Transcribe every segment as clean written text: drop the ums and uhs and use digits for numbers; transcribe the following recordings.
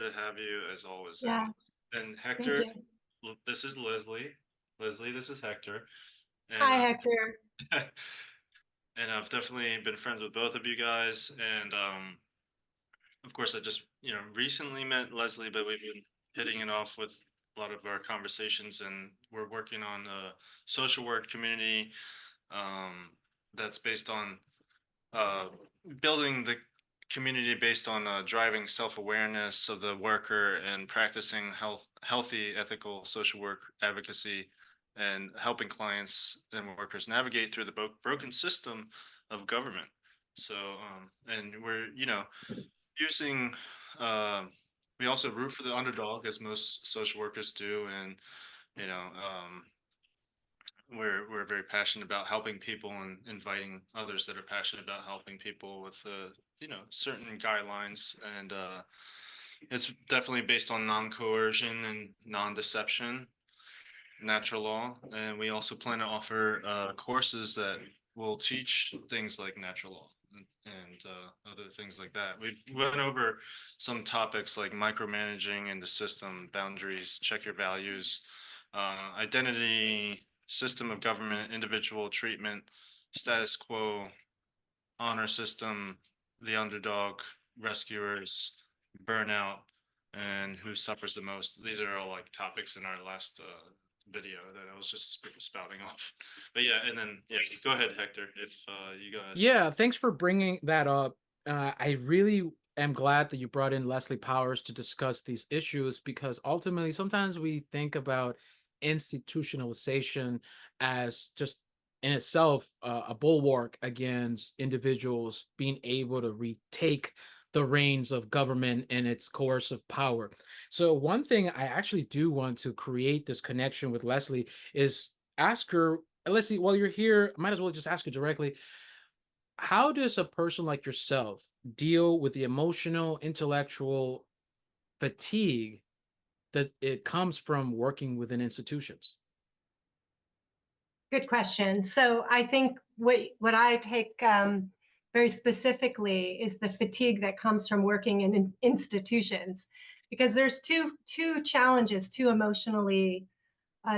to have you as always. Yeah, And thank Hector, you. this is Leslie. Leslie, this is Hector. And Hi, Hector. and I've definitely been friends with both of you guys. And of course, I just recently met Leslie, but we've been hitting it off with a lot of our conversations, and we're working on a social work community that's based on uh, building the community based on driving self-awareness of the worker and practicing healthy, ethical social work advocacy and helping clients and workers navigate through the broken system of government. So, and we're, using, uh, we also root for the underdog as most social workers do. And, you know, we're very passionate about helping people and inviting others that are passionate about helping people with certain guidelines, and it's definitely based on non-coercion and non-deception, natural law. And we also plan to offer courses that will teach things like natural law and other things like that. We've went over some topics like micromanaging in the system, boundaries, check your values, identity, system of government, individual treatment, status quo, honor system, the underdog, rescuers, burnout, and who suffers the most. These are all like topics in our last video that I was just spouting off. But yeah, and then yeah, go ahead, Hector, if you guys. Yeah, thanks for bringing that up. I really am glad that you brought in Leslie Powers to discuss these issues because ultimately, sometimes we think about institutionalization as just in itself a bulwark against individuals being able to retake the reins of government and its coercive power. So, one thing I actually do want to create this connection with Leslie is ask her, Leslie, while you're here, I might as well just ask you directly, how does a person like yourself deal with the emotional, intellectual fatigue that it comes from working within institutions? Good question. So I think what I take very specifically is the fatigue that comes from working in institutions, because there's two challenges, two emotionally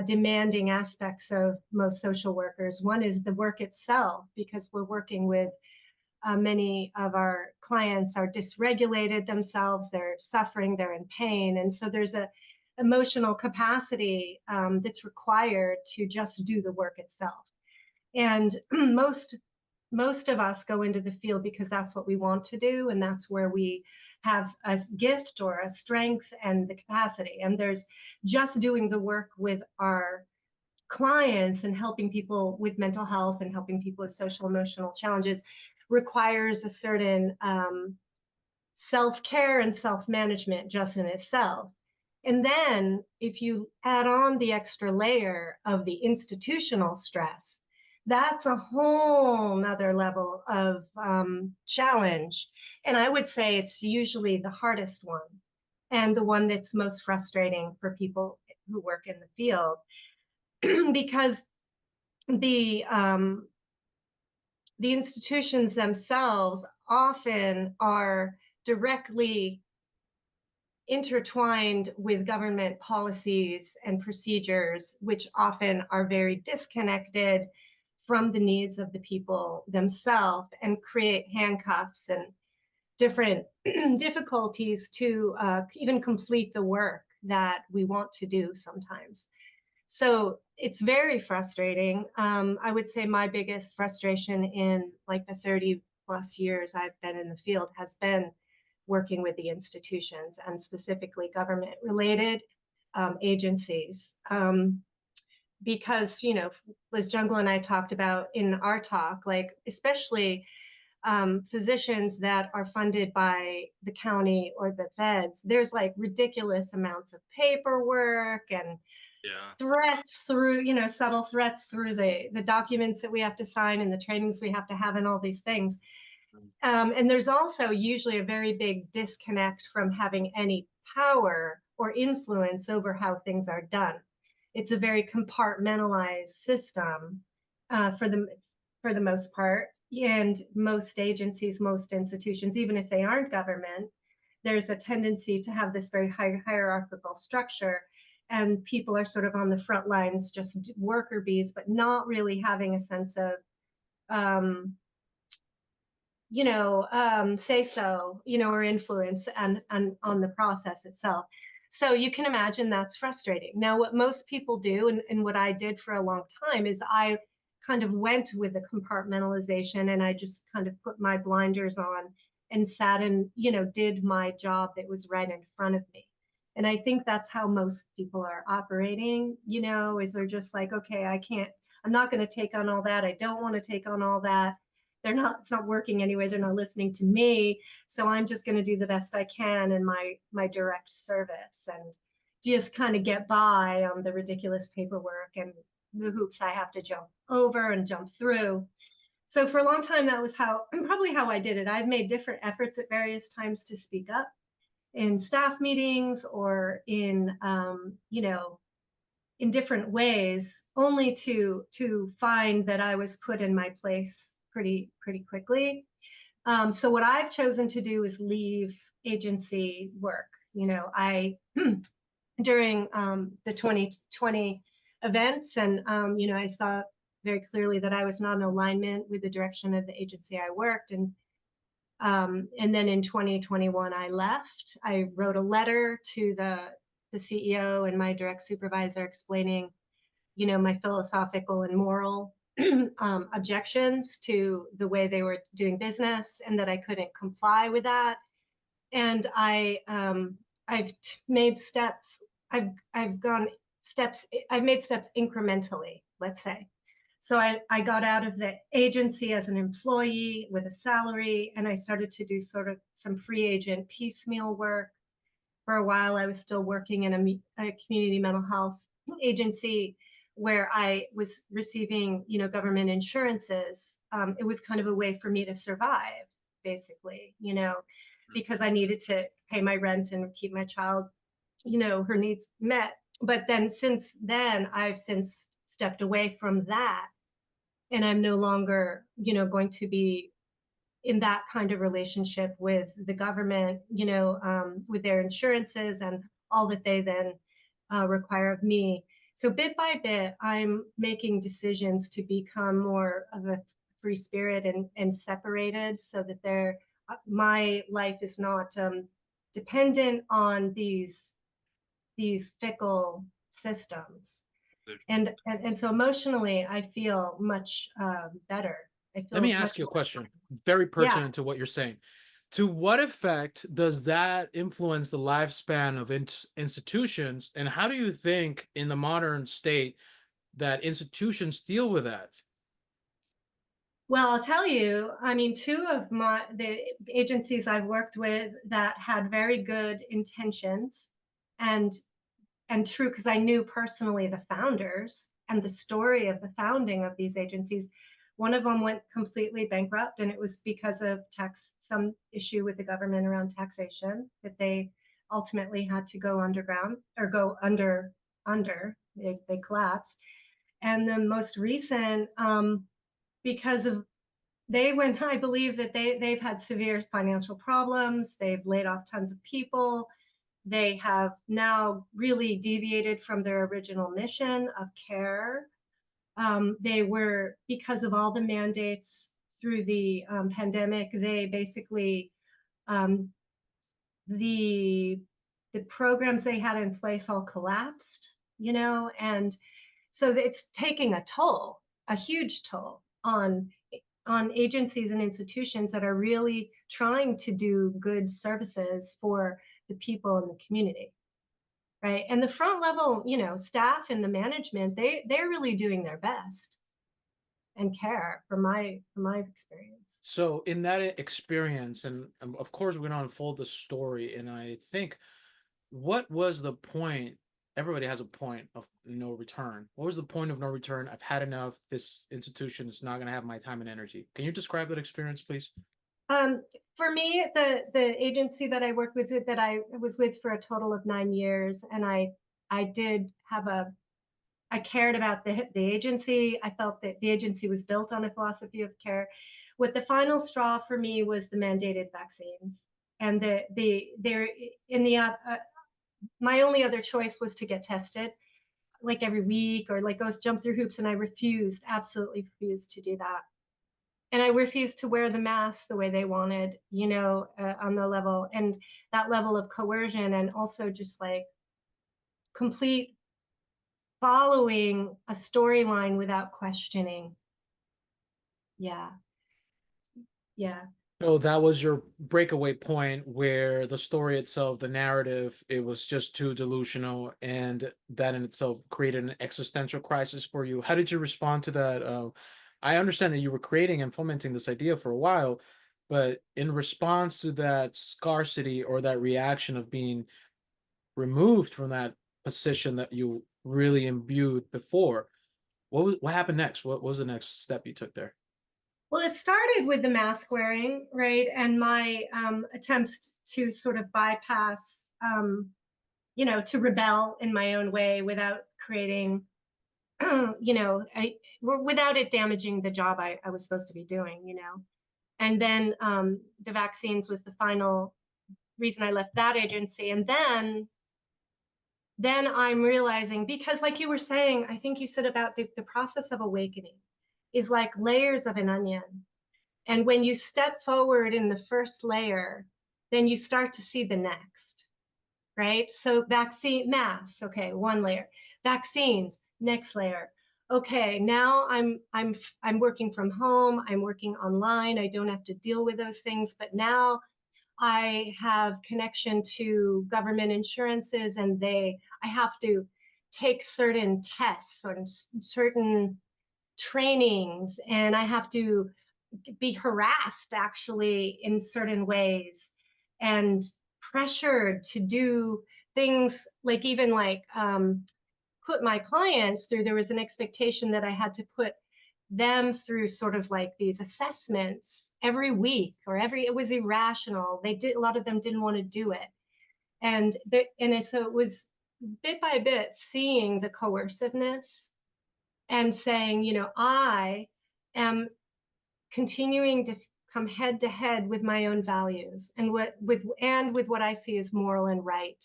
demanding aspects of most social workers. One is the work itself, because we're working with many of our clients are dysregulated themselves, they're suffering, they're in pain. And so there's a emotional capacity that's required to just do the work itself. And most of us go into the field because that's what we want to do, and that's where we have a gift or a strength and the capacity. And there's just doing the work with our clients and helping people with mental health and helping people with social emotional challenges requires a certain self-care and self-management just in itself. And then if you add on the extra layer of the institutional stress, that's a whole nother level of challenge. And I would say it's usually the hardest one and the one that's most frustrating for people who work in the field because the um, the institutions themselves often are directly intertwined with government policies and procedures, which often are very disconnected from the needs of the people themselves and create handcuffs and different difficulties to even complete the work that we want to do sometimes. So it's very frustrating. I would say my biggest frustration in like the 30 plus years I've been in the field has been working with the institutions and specifically government related agencies. Because, Liz Jungle and I talked about in our talk, like especially physicians that are funded by the county or the feds, there's like ridiculous amounts of paperwork and Yeah. threats through, subtle threats through the documents that we have to sign and the trainings we have to have and all these things. And there's also usually a very big disconnect from having any power or influence over how things are done. It's a very compartmentalized system for the most part. And most agencies, most institutions, even if they aren't government, there's a tendency to have this very hierarchical structure, and people are sort of on the front lines, just worker bees, but not really having a sense of um, say so, or influence and on the process itself. So you can imagine that's frustrating. Now, what most people do, and what I did for a long time, is I kind of went with the compartmentalization, and I just kind of put my blinders on and sat and, did my job that was right in front of me. And I think that's how most people are operating, is they're just like, okay, I'm not going to take on all that. I don't want to take on all that. It's not working anyway. They're not listening to me. So I'm just going to do the best I can in my direct service and just kind of get by on the ridiculous paperwork and the hoops I have to jump over and jump through. So for a long time, that was probably how I did it. I've made different efforts at various times to speak up in staff meetings or in different ways, only to find that I was put in my place pretty quickly. So what I've chosen to do is leave agency work. I during the 2020 events, and I saw very clearly that I was not in alignment with the direction of the agency I worked, and then in 2021 I left. I wrote a letter to the CEO and my direct supervisor explaining, my philosophical and moral objections to the way they were doing business, and that I couldn't comply with that. And I've made steps. I've made steps incrementally, let's say. So I got out of the agency as an employee with a salary, and I started to do sort of some free agent piecemeal work. For a while, I was still working in a community mental health agency where I was receiving, government insurances. It was kind of a way for me to survive, basically, because I needed to pay my rent and keep my child, her needs met. But then since then, I've since stepped away from that. And I'm no longer, going to be in that kind of relationship with the government, with their insurances and all that they then require of me. So bit by bit, I'm making decisions to become more of a free spirit and separated, so that my life is not dependent on these fickle systems. And so emotionally, I feel much better. Let me ask you a question, very pertinent to what you're saying. To what effect does that influence the lifespan of institutions, and how do you think in the modern state that institutions deal with that? Well, I'll tell you, I mean, two of the agencies I've worked with that had very good intentions and true, because I knew personally the founders and the story of the founding of these agencies. One of them went completely bankrupt, and it was because of some issue with the government around taxation that they ultimately had to go underground or go under. They collapsed. And the most recent, because of I believe that they've had severe financial problems. They've laid off tons of people. They have now really deviated from their original mission of care. Because of all the mandates through the pandemic, they basically, the programs they had in place all collapsed, and so it's taking a huge toll on agencies and institutions that are really trying to do good services for the people in the community. Right. And the front level, staff and the management, they're really doing their best and care from my experience. So in that experience, and of course we're going to unfold the story, and I think, what was the point? Everybody has a point of no return. What was the point of no return? I've had enough. This institution is not going to have my time and energy. Can you describe that experience, please? For me, the agency that I worked with, that I was with for a total of 9 years, and I did have I cared about the agency. I felt that the agency was built on a philosophy of care. What the final straw for me was the mandated vaccines. And they're in the my only other choice was to get tested like every week or like go jump through hoops, and I absolutely refused to do that. And I refused to wear the mask the way they wanted, on the level, and that level of coercion, and also just like complete following a storyline without questioning. Yeah. Yeah. So that was your breakaway point where the story itself, the narrative, it was just too delusional, and that in itself created an existential crisis for you. How did you respond to that? I understand that you were creating and fomenting this idea for a while, but in response to that scarcity or that reaction of being removed from that position that you really imbued before, what happened next? What was the next step you took there? Well, it started with the mask wearing, right? And my attempts to sort of bypass, to rebel in my own way without creating, without it damaging the job I was supposed to be doing. And then the vaccines was the final reason I left that agency. And then I'm realizing, because like you were saying, I think you said about the process of awakening is like layers of an onion. And when you step forward in the first layer, then you start to see the next, right? So vaccine masks, okay, one layer. Vaccines, next layer. Okay, now I'm working from home, I'm working online, I don't have to deal with those things, but now I have connection to government insurances, and I have to take certain tests or certain trainings, and I have to be harassed actually in certain ways and pressured to do things like even like put my clients through. There was an expectation that I had to put them through sort of like these assessments every week or it was irrational. A lot of them didn't want to do it. So it was bit by bit seeing the coerciveness and saying, I am continuing to come head to head with my own values and with what I see as moral and right.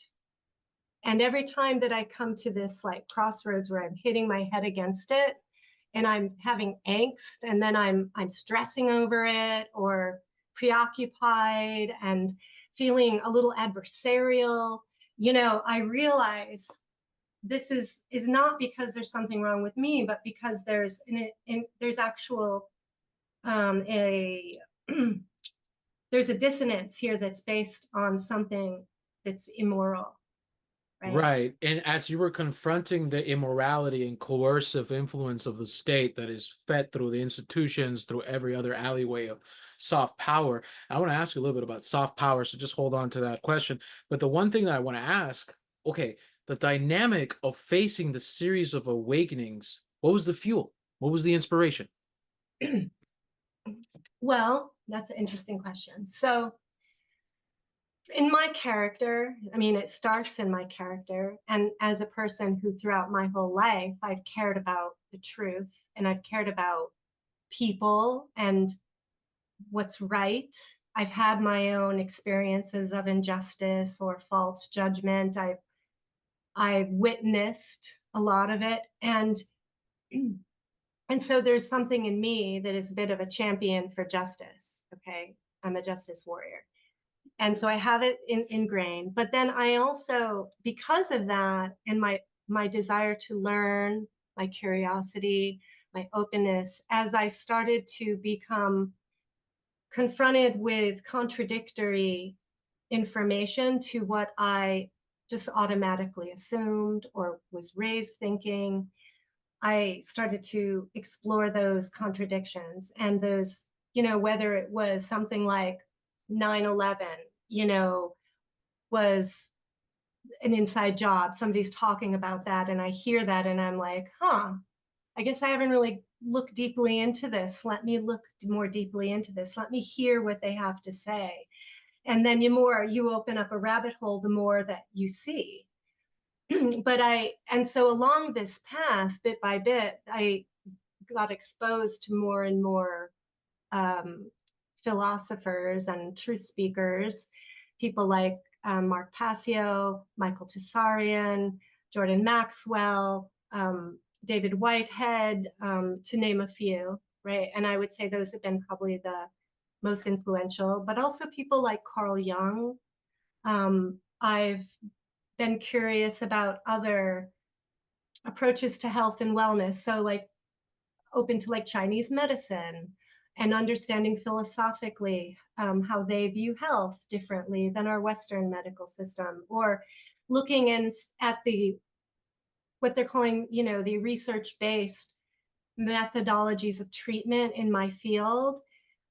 And every time that I come to this like crossroads where I'm hitting my head against it and I'm having angst, and then I'm stressing over it or preoccupied and feeling a little adversarial, I realize this is not because there's something wrong with me, but because there's actual a there's a dissonance here that's based on something that's immoral, right? Right. And as you were confronting the immorality and coercive influence of the state that is fed through the institutions, through every other alleyway of soft power, I want to ask you a little bit about soft power. So just hold on to that question. But the one thing that I want to ask, okay, the dynamic of facing the series of awakenings, what was the fuel? What was the inspiration? Well, that's an interesting question. So in my character, I mean, it starts in my character. And as a person who throughout my whole life, I've cared about the truth and I've cared about people and what's right. I've had my own experiences of injustice or false judgment. I've witnessed a lot of it. And so there's something in me that is a bit of a champion for justice. Okay. I'm a justice warrior. And so I have it ingrained. But then I also, because of that, and my desire to learn, my curiosity, my openness, as I started to become confronted with contradictory information to what I just automatically assumed or was raised thinking, I started to explore those contradictions and those, whether it was something like 9/11, was an inside job. Somebody's talking about that, and I hear that, and I'm like, I guess I haven't really looked deeply into this. Let me look more deeply into this. Let me hear what they have to say. And then the more you open up a rabbit hole, the more that you see. And so along this path, bit by bit, I got exposed to more and more philosophers and truth speakers. people like Mark Passio, Michael Tessarian, Jordan Maxwell, David Whitehead, to name a few, right? And I would say those have been probably the most influential, but also people like Carl Jung. I've been curious about other approaches to health and wellness. So like open to like Chinese medicine and understanding philosophically how they view health differently than our Western medical system, or looking in at the what they're calling, you know, the research-based methodologies of treatment in my field.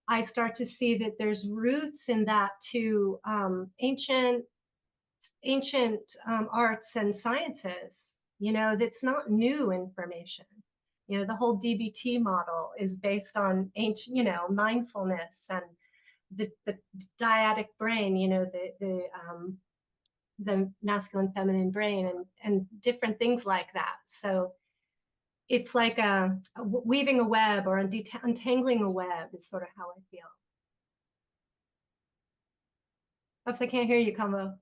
I start to see that there's roots in that to ancient arts and sciences. You know, that's not new information. You know, the whole DBT model is based on ancient, you know, mindfulness and the dyadic brain. You know, the masculine feminine brain and different things like that. So it's like weaving a web or untangling a web is sort of how I feel. Oops, I can't hear you, Combo.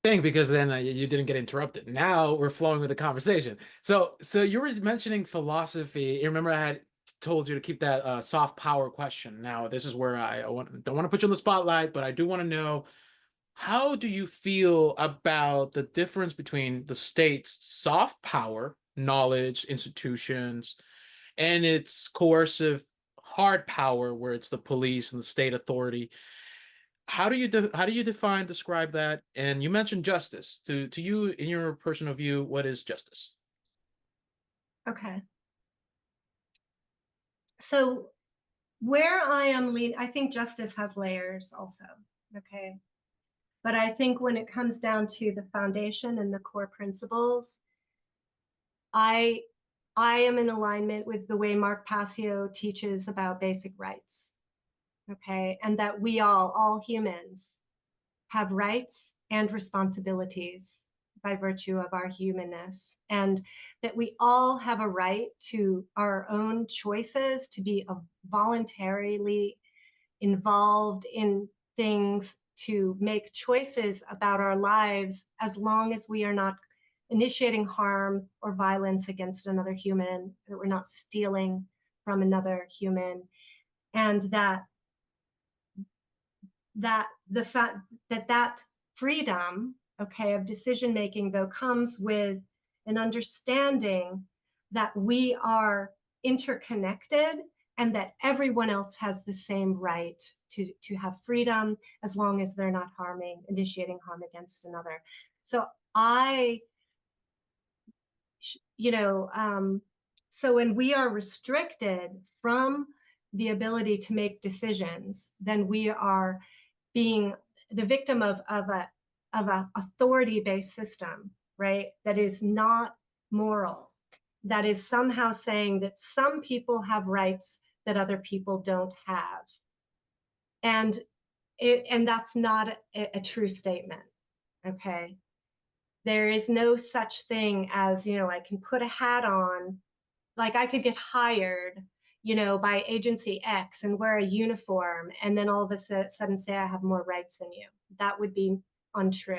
Thing, because then you didn't get interrupted. Now we're flowing with the conversation. So you were mentioning philosophy. You remember I had told you to keep that soft power question. Now this is where I don't want to put you on the spotlight, but I do want to know, how do you feel about the difference between the state's soft power, knowledge, institutions, and its coercive hard power, where it's the police and the state authority? How do you describe that? And you mentioned justice. To you, in your personal view, what is justice? Okay. So where I am leading, I think justice has layers also. Okay. But I think when it comes down to the foundation and the core principles, I am in alignment with the way Mark Passio teaches about basic rights. Okay. And that we all humans, have rights and responsibilities by virtue of our humanness, and that we all have a right to our own choices, to be voluntarily involved in things, to make choices about our lives, as long as we are not initiating harm or violence against another human, that we're not stealing from another human, and that the fact that freedom, okay, of decision making, though, comes with an understanding that we are interconnected and that everyone else has the same right to have freedom, as long as they're not initiating harm against another. So so when we are restricted from the ability to make decisions, then we are being the victim of a authority-based system, right? That is not moral, that is somehow saying that some people have rights that other people don't have. And that's not a true statement, okay? There is no such thing as, you know, I can put a hat on, like I could get hired, you know, by agency X and wear a uniform, and then all of a sudden say I have more rights than you. That would be untrue.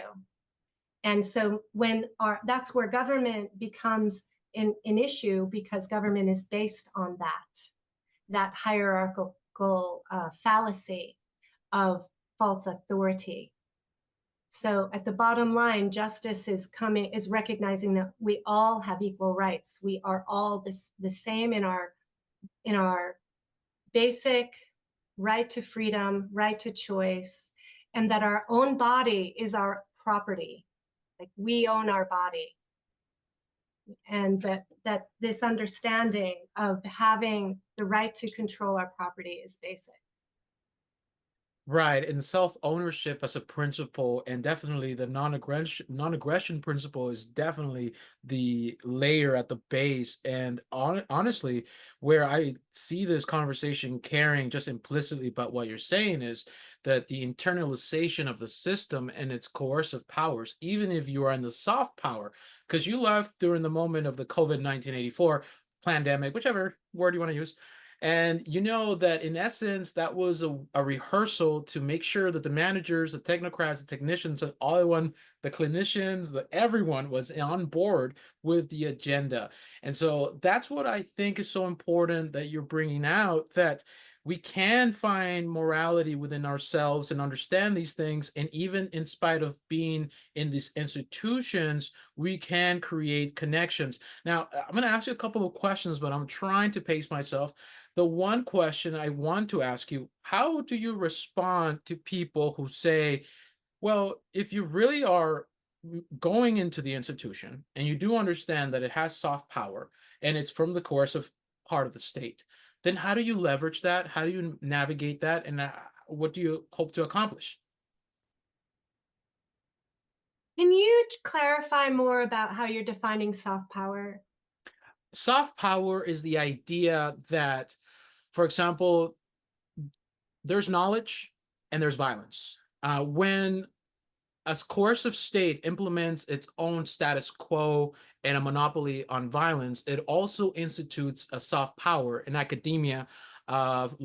And so that's where government becomes an issue, because government is based on that hierarchical fallacy of false authority. So at the bottom line, justice is recognizing that we all have equal rights. We are all the same in our basic right to freedom, right to choice, and that our own body is our property. Like, we own our body. And that this understanding of having the right to control our property is basic. Right, and self-ownership as a principle, and definitely the non-aggression principle is definitely the layer at the base. And honestly, where I see this conversation carrying just implicitly about what you're saying is that the internalization of the system and its coercive powers, even if you are in the soft power, because you left during the moment of the COVID-1984 pandemic, whichever word you want to use, And you know that in essence, that was a rehearsal to make sure that the managers, the technocrats, the technicians, and everyone, the clinicians, the everyone was on board with the agenda. And so that's what I think is so important that you're bringing out, that we can find morality within ourselves and understand these things. And even in spite of being in these institutions, we can create connections. Now, I'm going to ask you a couple of questions, but I'm trying to pace myself. The one question I want to ask you, how do you respond to people who say, well, if you really are going into the institution and you do understand that it has soft power and it's from the coercive part of the state, then how do you leverage that? How do you navigate that? And what do you hope to accomplish? Can you clarify more about how you're defining soft power? Soft power is the idea that, for example, there's knowledge and there's violence. When a coercive state implements its own status quo and a monopoly on violence, it also institutes a soft power in academia of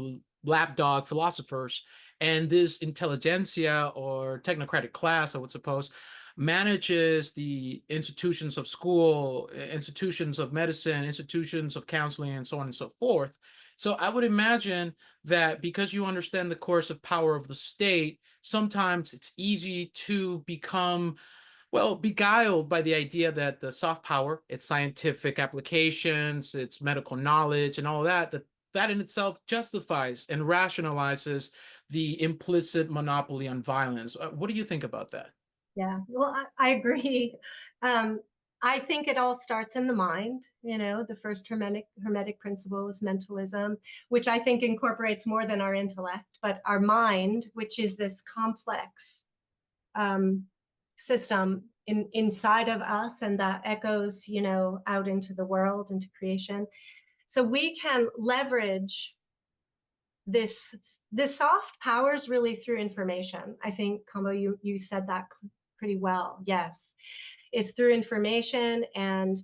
lapdog philosophers. And this intelligentsia or technocratic class, I would suppose, manages the institutions of school, institutions of medicine, institutions of counseling, and so on and so forth. So I would imagine that because you understand the coercive power of the state, sometimes it's easy to become, well, beguiled by the idea that the soft power, its scientific applications, its medical knowledge, and all that in itself justifies and rationalizes the implicit monopoly on violence. What do you think about that? Yeah, well, I agree. Um, I think it all starts in the mind. The first hermetic principle is mentalism, which I think incorporates more than our intellect, but our mind, which is this complex um, system inside of us, and that echoes, out into the world, into creation. So we can leverage this soft powers really through information. I think, Combo, you said that pretty well. Yes, it's through information and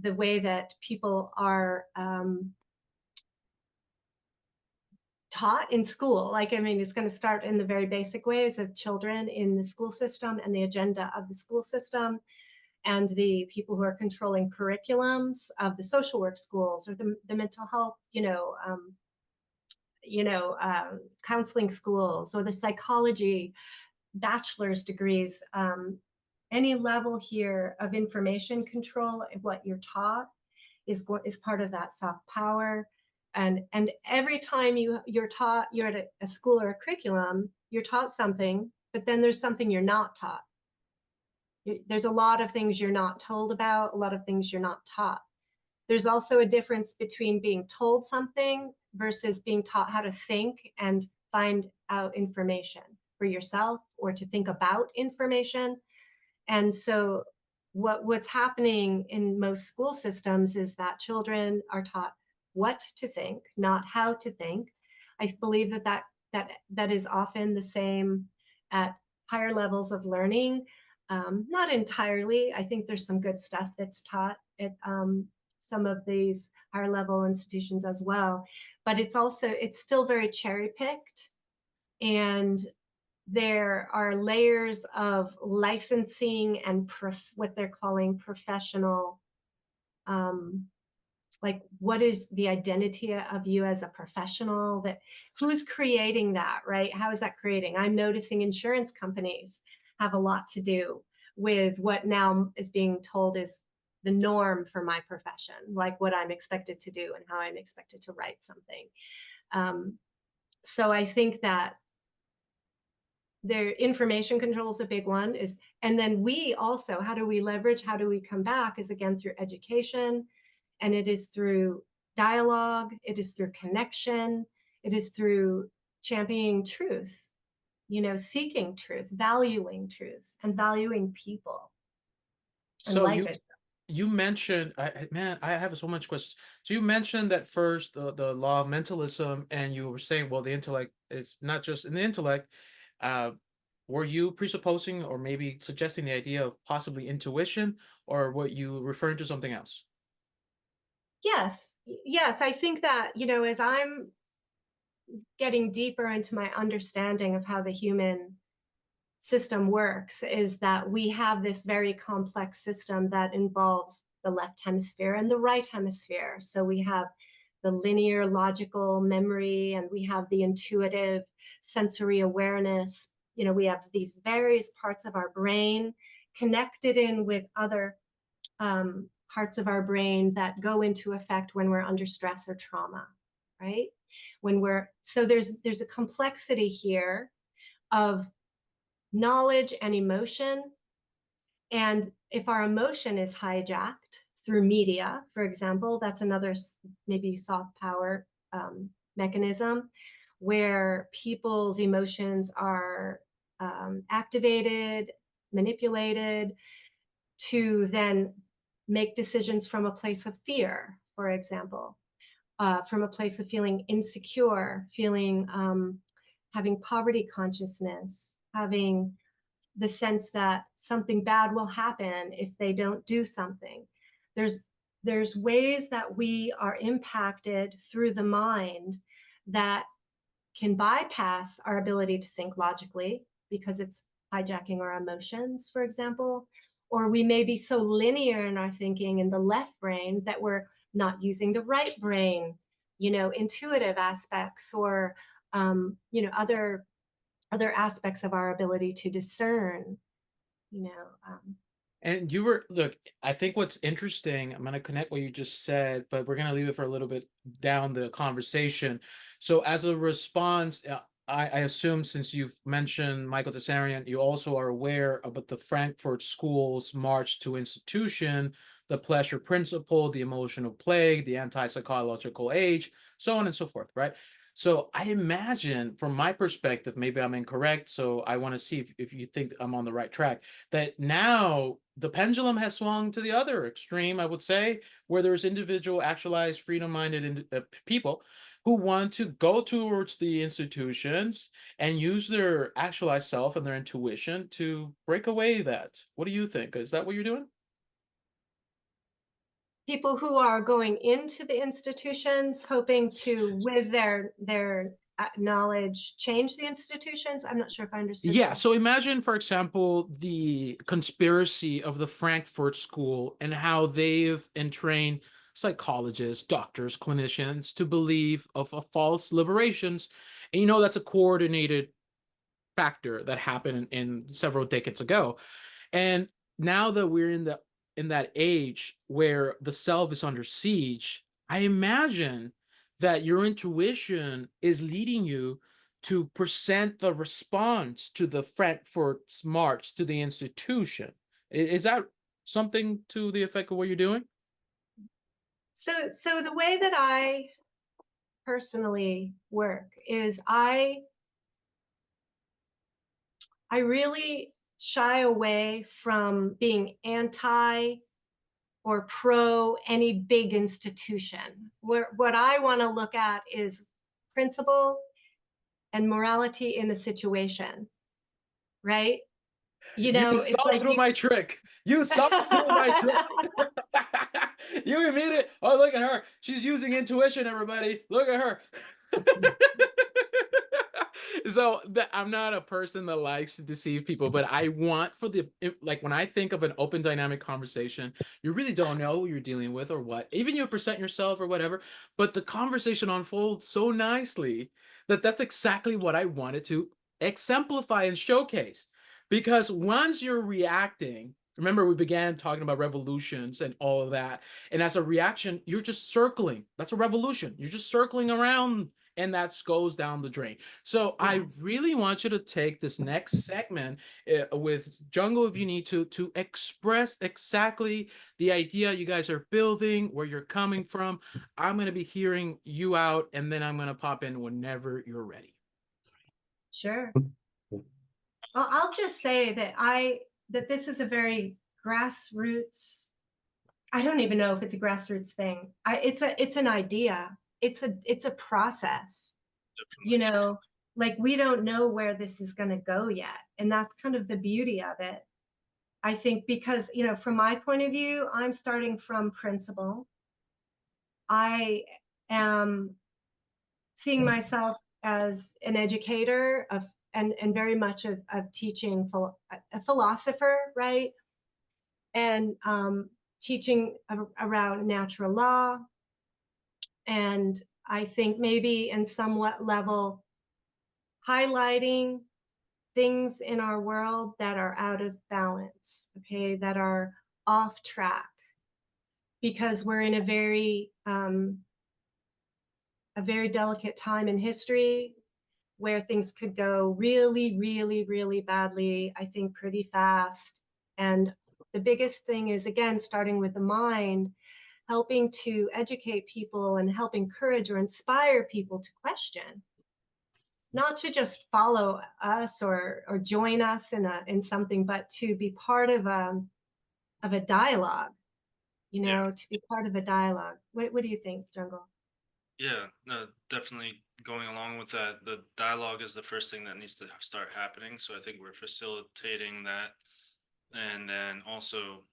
the way that people are taught in school. Like, I mean, it's going to start in the very basic ways of children in the school system and the agenda of the school system, and the people who are controlling curriculums of the social work schools, or the mental health, counseling schools, or the psychology bachelor's degrees. Any level here of information control, what you're taught is part of that soft power. And every time you're taught, you're at a school or a curriculum, you're taught something, but then there's something you're not taught. There's a lot of things you're not told about, a lot of things you're not taught. There's also a difference between being told something versus being taught how to think and find out information for yourself, or to think about information. And so what's happening in most school systems is that children are taught what to think, not how to think. I believe that is often the same at higher levels of learning. Not entirely. I think there's some good stuff that's taught at some of these higher level institutions as well, but it's still very cherry picked, and there are layers of licensing and what they're calling professional, like, what is the identity of you as a professional, that who's creating that, right? How is that creating? I'm noticing insurance companies have a lot to do with what now is being told is the norm for my profession, like what I'm expected to do and how I'm expected to write something. So I think that their information control is a big one. And then we also, how do we leverage, how do we come back, is again through education, and it is through dialogue, it is through connection, it is through championing truth, seeking truth, and valuing people and So life. you mentioned, man, I have so much questions. So you mentioned that first the law of mentalism, and you were saying, well, the intellect is not just in the intellect. Uh, were you presupposing or maybe suggesting the idea of possibly intuition, or were you referring to something else? Yes, yes, I think that, as I'm getting deeper into my understanding of how the human system works, is that we have this very complex system that involves the left hemisphere and the right hemisphere. So we have the linear logical memory, and we have the intuitive sensory awareness. We have these various parts of our brain connected in with other parts of our brain that go into effect when we're under stress or trauma, right? So there's a complexity here of knowledge and emotion. And if our emotion is hijacked through media, for example, that's another maybe soft power mechanism, where people's emotions are activated, manipulated to then make decisions from a place of fear, for example, from a place of feeling insecure, feeling having poverty consciousness, having the sense that something bad will happen if they don't do something. There's ways that we are impacted through the mind that can bypass our ability to think logically because it's hijacking our emotions, for example. Or we may be so linear in our thinking in the left brain that we're not using the right brain, intuitive aspects, or other aspects of our ability to discern, you know. And look, I think what's interesting, I'm going to connect what you just said, but we're going to leave it for a little bit down the conversation. So as a response, I assume since you've mentioned Michael Tsarion, you also are aware about the Frankfurt School's March to Institution, the pleasure principle, the emotional plague, the anti-psychological age, so on and so forth, right? So I imagine from my perspective, maybe I'm incorrect, so I want to see if you think I'm on the right track, that now the pendulum has swung to the other extreme, I would say, where there's individual, actualized, freedom-minded people who want to go towards the institutions and use their actualized self and their intuition to break away that. What do you think? Is that what you're doing? People who are going into the institutions hoping to, with their knowledge, change the institutions. I'm not sure if I understood Yeah, that. so imagine, for example, the conspiracy of the Frankfurt School and how they've entrained psychologists, doctors, clinicians to believe of false liberations. And that's a coordinated factor that happened in several decades ago. And now that we're in that age where the self is under siege, I imagine that your intuition is leading you to present the response to the Frankfurt's march to the institution. Is that something to the effect of what you're doing? So the way that I personally work is I really shy away from being anti or pro any big institution. What I want to look at is principle and morality in the situation, right? You It's saw like through my trick. You saw through my trick. You immediately, oh, look at her. She's using intuition, everybody. Look at her. So I'm not a person that likes to deceive people, but I want like when I think of an open dynamic conversation, you really don't know who you're dealing with or what. Even you present yourself or whatever, but the conversation unfolds so nicely that that's exactly what I wanted to exemplify and showcase. Because once you're reacting, remember we began talking about revolutions and all of that. And as a reaction, you're just circling. That's a revolution. You're just circling around and that goes down the drain. So yeah. I really want you to take this next segment with Jungle, if you need to express exactly the idea you guys are building, where you're coming from. I'm going to be hearing you out, and then I'm going to pop in whenever you're ready. Sure. I'll just say that this is a very grassroots. I don't even know if it's a grassroots thing. It's an idea. It's a process. Like we don't know where this is going to go yet, and that's kind of the beauty of it. I think because from my point of view, I'm starting from principle, I am seeing myself as an educator of and very much of teaching, a philosopher, right? And teaching around natural law. And I think maybe in somewhat level highlighting things in our world that are out of balance, okay, that are off track, because we're in a very delicate time in history where things could go really, really, really badly, I think pretty fast. And the biggest thing is, again, starting with the mind, helping to educate people and help encourage or inspire people to question, not to just follow us or join us in something, but to be part of a dialogue, you know, to be part of a dialogue. What do you think, Jungle? Yeah, no, definitely going along with that. The dialogue is the first thing that needs to start happening. So I think we're facilitating that. And then also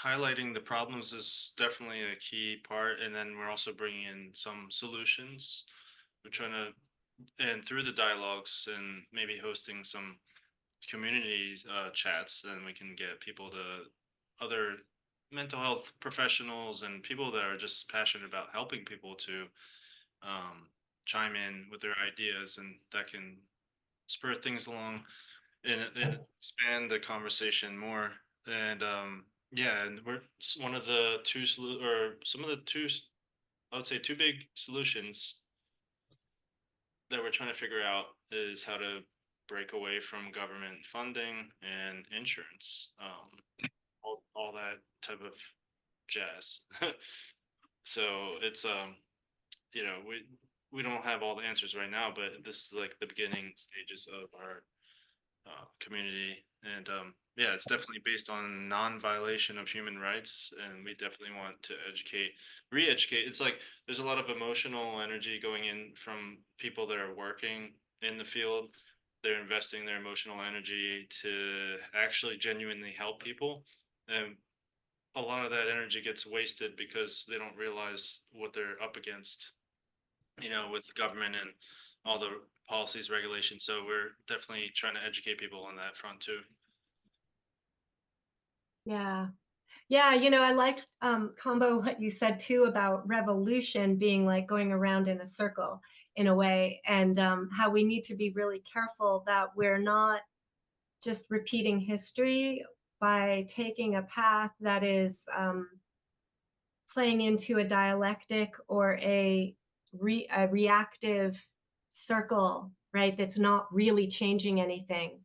highlighting the problems is definitely a key part. And then we're also bringing in some solutions. We're trying to, and through the dialogues and maybe hosting some community chats, then we can get people to other mental health professionals and people that are just passionate about helping people to chime in with their ideas, and that can spur things along and expand the conversation more. And yeah, and we're one of the or some of the I would say two big solutions that we're trying to figure out is how to break away from government funding and insurance, all that type of jazz. So it's you know, we don't have all the answers right now, but this is like the beginning stages of our community, and yeah, it's definitely based on non-violation of human rights, and we definitely want to educate, re-educate. It's like there's a lot of emotional energy going in from people that are working in the field. They're investing their emotional energy to actually genuinely help people, and a lot of that energy gets wasted because they don't realize what they're up against, you know, with government and all the policies, regulations. So we're definitely trying to educate people on that front too. Yeah. Yeah, you know, I like Combo what you said too about revolution being like going around in a circle in a way, and how we need to be really careful that we're not just repeating history by taking a path that is playing into a dialectic or a reactive circle, right? That's not really changing anything.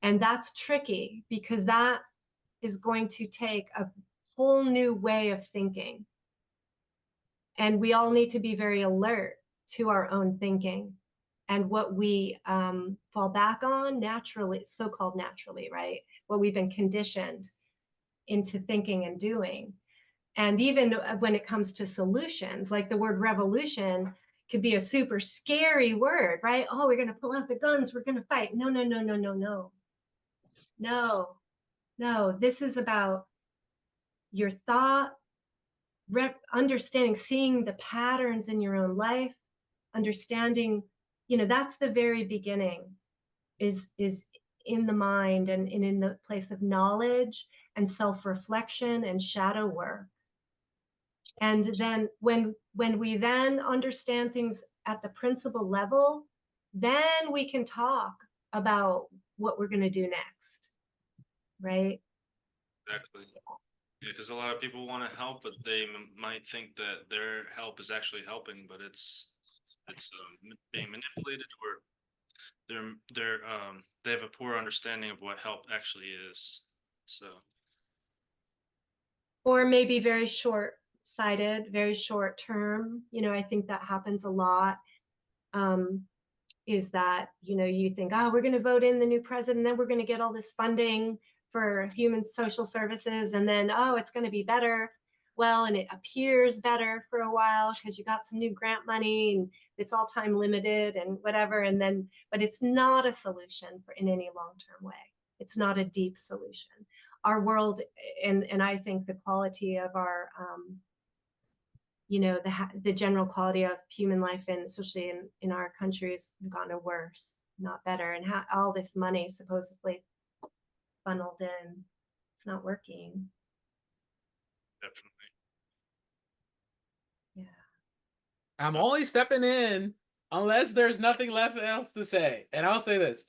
And that's tricky because that is going to take a whole new way of thinking. And we all need to be very alert to our own thinking and what we fall back on naturally, so-called naturally, right? What we've been conditioned into thinking and doing. And even when it comes to solutions, like the word revolution could be a super scary word, right? Oh, we're going to pull out the guns, we're going to fight. No, no, no, no, no, no. No, no. This is about your thought, understanding, seeing the patterns in your own life, understanding, you know, that's the very beginning, is in the mind and in the place of knowledge and self-reflection and shadow work. And then when we then understand things at the principle level, then we can talk about what we're going to do next, right? Exactly. Yeah, because a lot of people want to help, but they might think that their help is actually helping, but it's being manipulated, or they have a poor understanding of what help actually is. So Or maybe very short-sighted, very short term. You know, I think that happens a lot. Is that, you know, you think, oh, we're going to vote in the new president, then we're going to get all this funding for human social services, and then, oh, it's going to be better. Well, and it appears better for a while because you got some new grant money and it's all time limited and whatever. And then, but it's not a solution in any long-term way. It's not a deep solution. Our world, and I think the quality of our you know, the general quality of human life, and especially in our country, has gotten worse, not better. And all this money supposedly funneled in, it's not working. Definitely. Yeah. I'm only stepping in unless there's nothing left else to say. And I'll say this.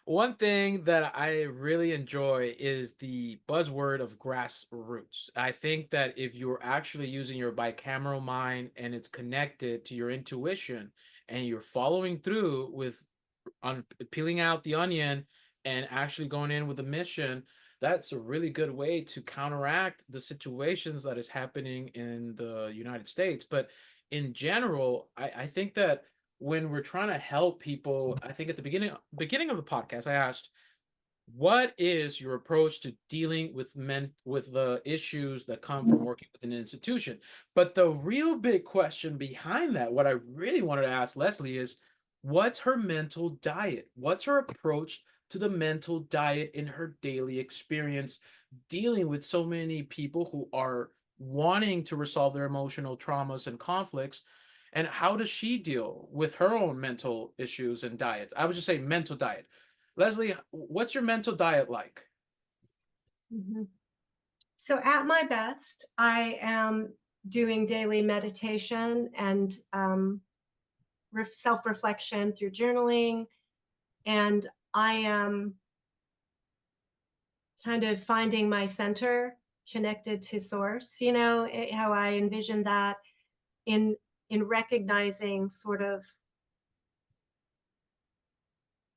One thing that I really enjoy is the buzzword of grassroots. I think that if you're actually using your bicameral mind and it's connected to your intuition and you're following through with peeling out the onion and actually going in with a mission, that's a really good way to counteract the situations that is happening in the United States. But in general, I think that when we're trying to help people, I think at the beginning of the podcast, I asked, what is your approach to dealing with the issues that come from working with an institution? But the real big question behind that, what I really wanted to ask Leslie is, what's her mental diet? What's her approach to the mental diet in her daily experience dealing with so many people who are wanting to resolve their emotional traumas and conflicts? And how does she deal with her own mental issues and diets? I would just say mental diet. Leslie, what's your mental diet like? Mm-hmm. So at my best, I am doing daily meditation and self-reflection through journaling, and I am kind of finding my center connected to source, you know, how I envision that in recognizing sort of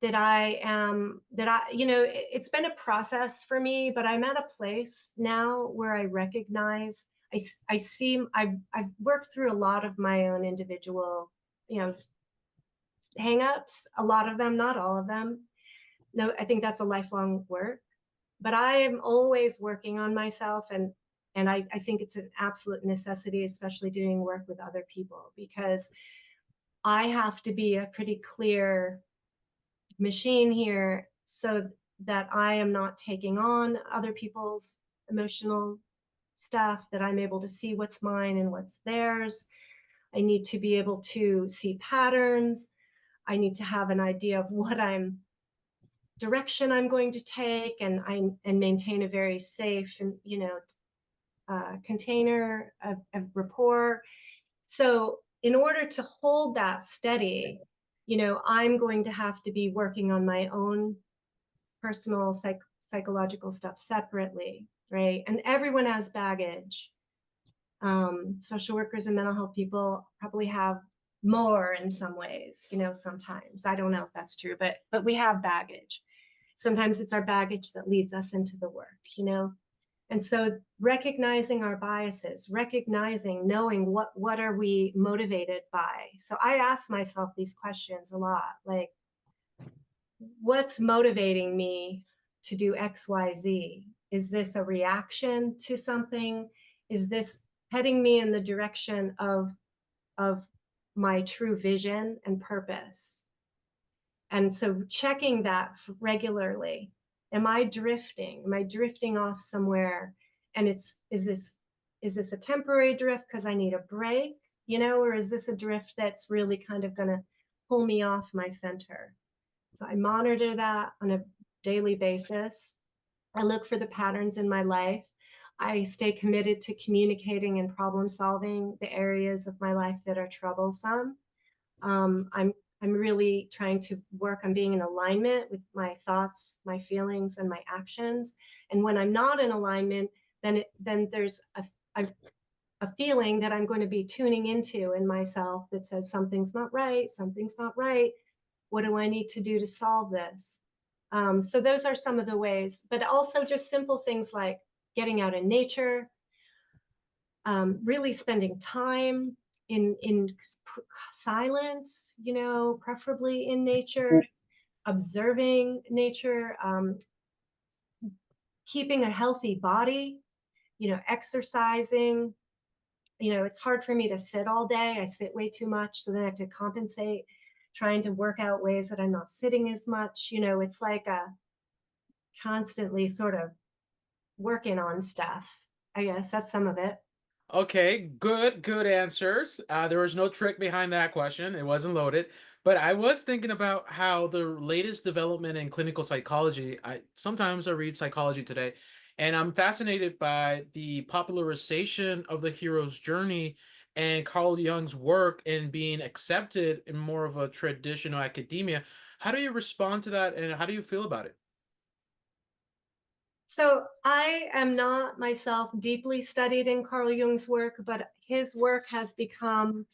that you know, it's been a process for me, but I'm at a place now where I recognize, I see, I've worked through a lot of my own individual, you know, hangups, a lot of them, not all of them. No, I think that's a lifelong work, but I am always working on myself, and I think it's an absolute necessity, especially doing work with other people, because I have to be a pretty clear machine here so that I am not taking on other people's emotional stuff, that I'm able to see what's mine and what's theirs. I need to be able to see patterns. I need to have an idea of what direction I'm going to take, and maintain a very safe and, you know, container of rapport. So in order to hold that steady, you know, I'm going to have to be working on my own personal psychological stuff separately, right? And everyone has baggage. Social workers and mental health people probably have more in some ways, you know, sometimes. I don't know if that's true, but we have baggage. Sometimes it's our baggage that leads us into the work, you know? And so recognizing our biases, recognizing, knowing what are we motivated by. So I ask myself these questions a lot, like, what's motivating me to do X, Y, Z? Is this a reaction to something? Is this heading me in the direction of my true vision and purpose? And so checking that regularly. Am I drifting? Am I drifting off somewhere? And is this a temporary drift because I need a break, you know, or is this a drift that's really kind of going to pull me off my center? So I monitor that on a daily basis. I look for the patterns in my life. I stay committed to communicating and problem solving the areas of my life that are troublesome. I'm really trying to work on being in alignment with my thoughts, my feelings, and my actions. And when I'm not in alignment, then there's a feeling that I'm going to be tuning into in myself that says something's not right, something's not right. What do I need to do to solve this? So those are some of the ways, but also just simple things like getting out in nature, really spending time in silence, you know, preferably in nature, observing nature, keeping a healthy body, you know, exercising. You know, it's hard for me to sit all day. I sit way too much, so then I have to compensate, trying to work out ways that I'm not sitting as much. You know, it's like a constantly sort of working on stuff. I guess that's some of it. Okay, good answers. There was no trick behind that question. It wasn't loaded. But I was thinking about how the latest development in clinical psychology, I read Psychology Today, and I'm fascinated by the popularization of the hero's journey and Carl Jung's work in being accepted in more of a traditional academia. How do you respond to that, and how do you feel about it? So I am not myself deeply studied in Carl Jung's work, but his work has become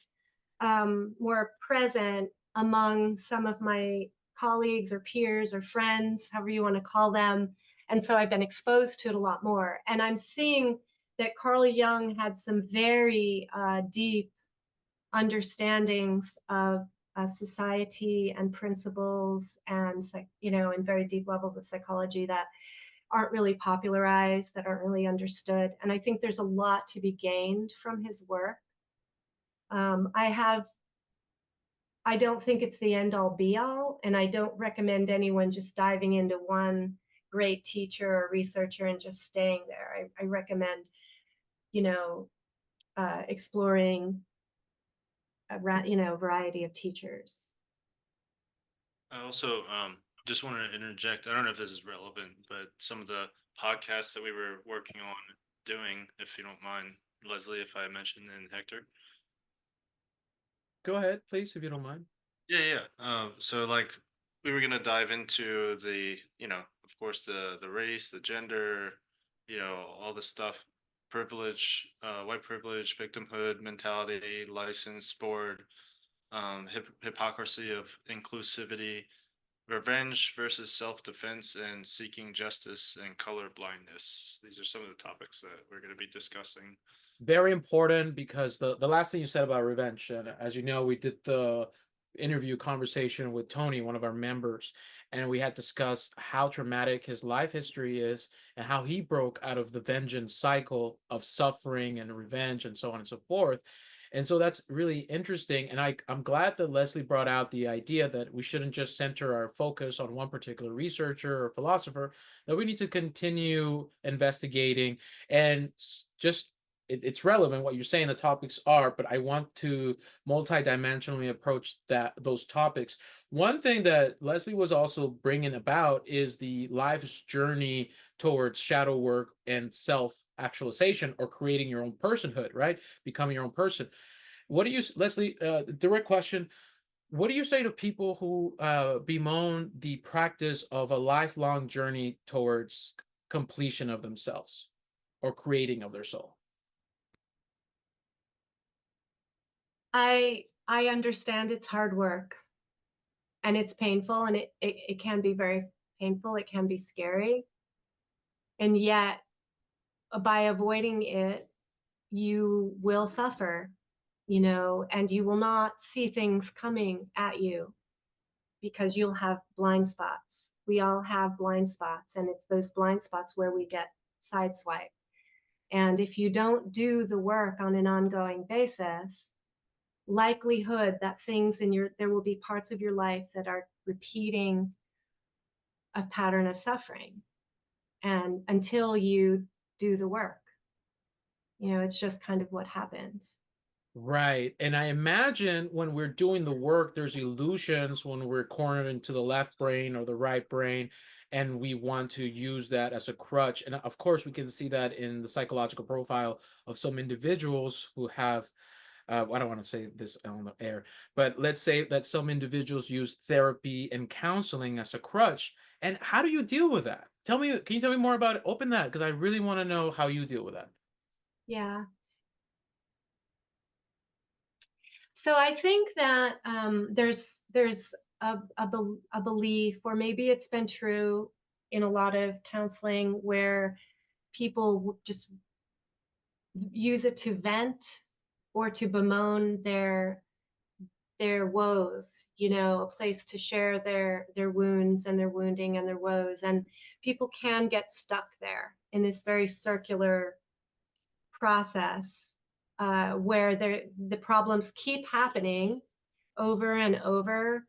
more present among some of my colleagues or peers or friends, however you want to call them. And so I've been exposed to it a lot more. And I'm seeing that Carl Jung had some very deep understandings of society and principles and, and very deep levels of psychology that aren't really popularized, that aren't really understood. And I think there's a lot to be gained from his work. I don't think it's the end all be all, and I don't recommend anyone just diving into one great teacher or researcher and just staying there. I recommend, you know, exploring variety of teachers. I also just wanted to interject. I don't know if this is relevant, but some of the podcasts that we were working on doing, if you don't mind, Leslie, if I mentioned, and Hector. Go ahead, please, if you don't mind. Yeah, yeah. So like we were gonna dive into the, of course, the race, the gender, all the stuff, privilege, white privilege, victimhood mentality, license, sport, hypocrisy of inclusivity, revenge versus self-defense, and seeking justice and color blindness. These are some of the topics that we're going to be discussing. Very important because the last thing you said about revenge, and as you know, we did the interview conversation with Tony, one of our members, and we had discussed how traumatic his life history is and how he broke out of the vengeance cycle of suffering and revenge and so on and so forth. And so that's really interesting. And I'm glad that Leslie brought out the idea that we shouldn't just center our focus on one particular researcher or philosopher, that we need to continue investigating and just it's relevant what you're saying the topics are, but I want to multidimensionally approach those topics. One thing that Leslie was also bringing about is the life's journey towards shadow work and self actualization, or creating your own personhood, right? Becoming your own person. What do you, Leslie, direct question, what do you say to people who bemoan the practice of a lifelong journey towards completion of themselves or creating of their soul? I understand it's hard work and it's painful, and it can be very painful. It can be scary. And yet, by avoiding it, you will suffer, and you will not see things coming at you because you'll have blind spots. We all have blind spots, and it's those blind spots where we get sideswiped. And if you don't do the work on an ongoing basis, likelihood that there will be parts of your life that are repeating a pattern of suffering. And until you do the work, it's just kind of what happens. Right. And I imagine when we're doing the work, there's illusions when we're cornered into the left brain or the right brain, and we want to use that as a crutch. And of course, we can see that in the psychological profile of some individuals who have, I don't want to say this on the air, but let's say that some individuals use therapy and counseling as a crutch. And how do you deal with that? Can you tell me more about it? Open that, because I really want to know how you deal with that. Yeah. So I think that there's a belief, or maybe it's been true in a lot of counseling, where people just use it to vent or to bemoan their woes, a place to share their wounds and their wounding and their woes. And people can get stuck there in this very circular process, where the problems keep happening over and over,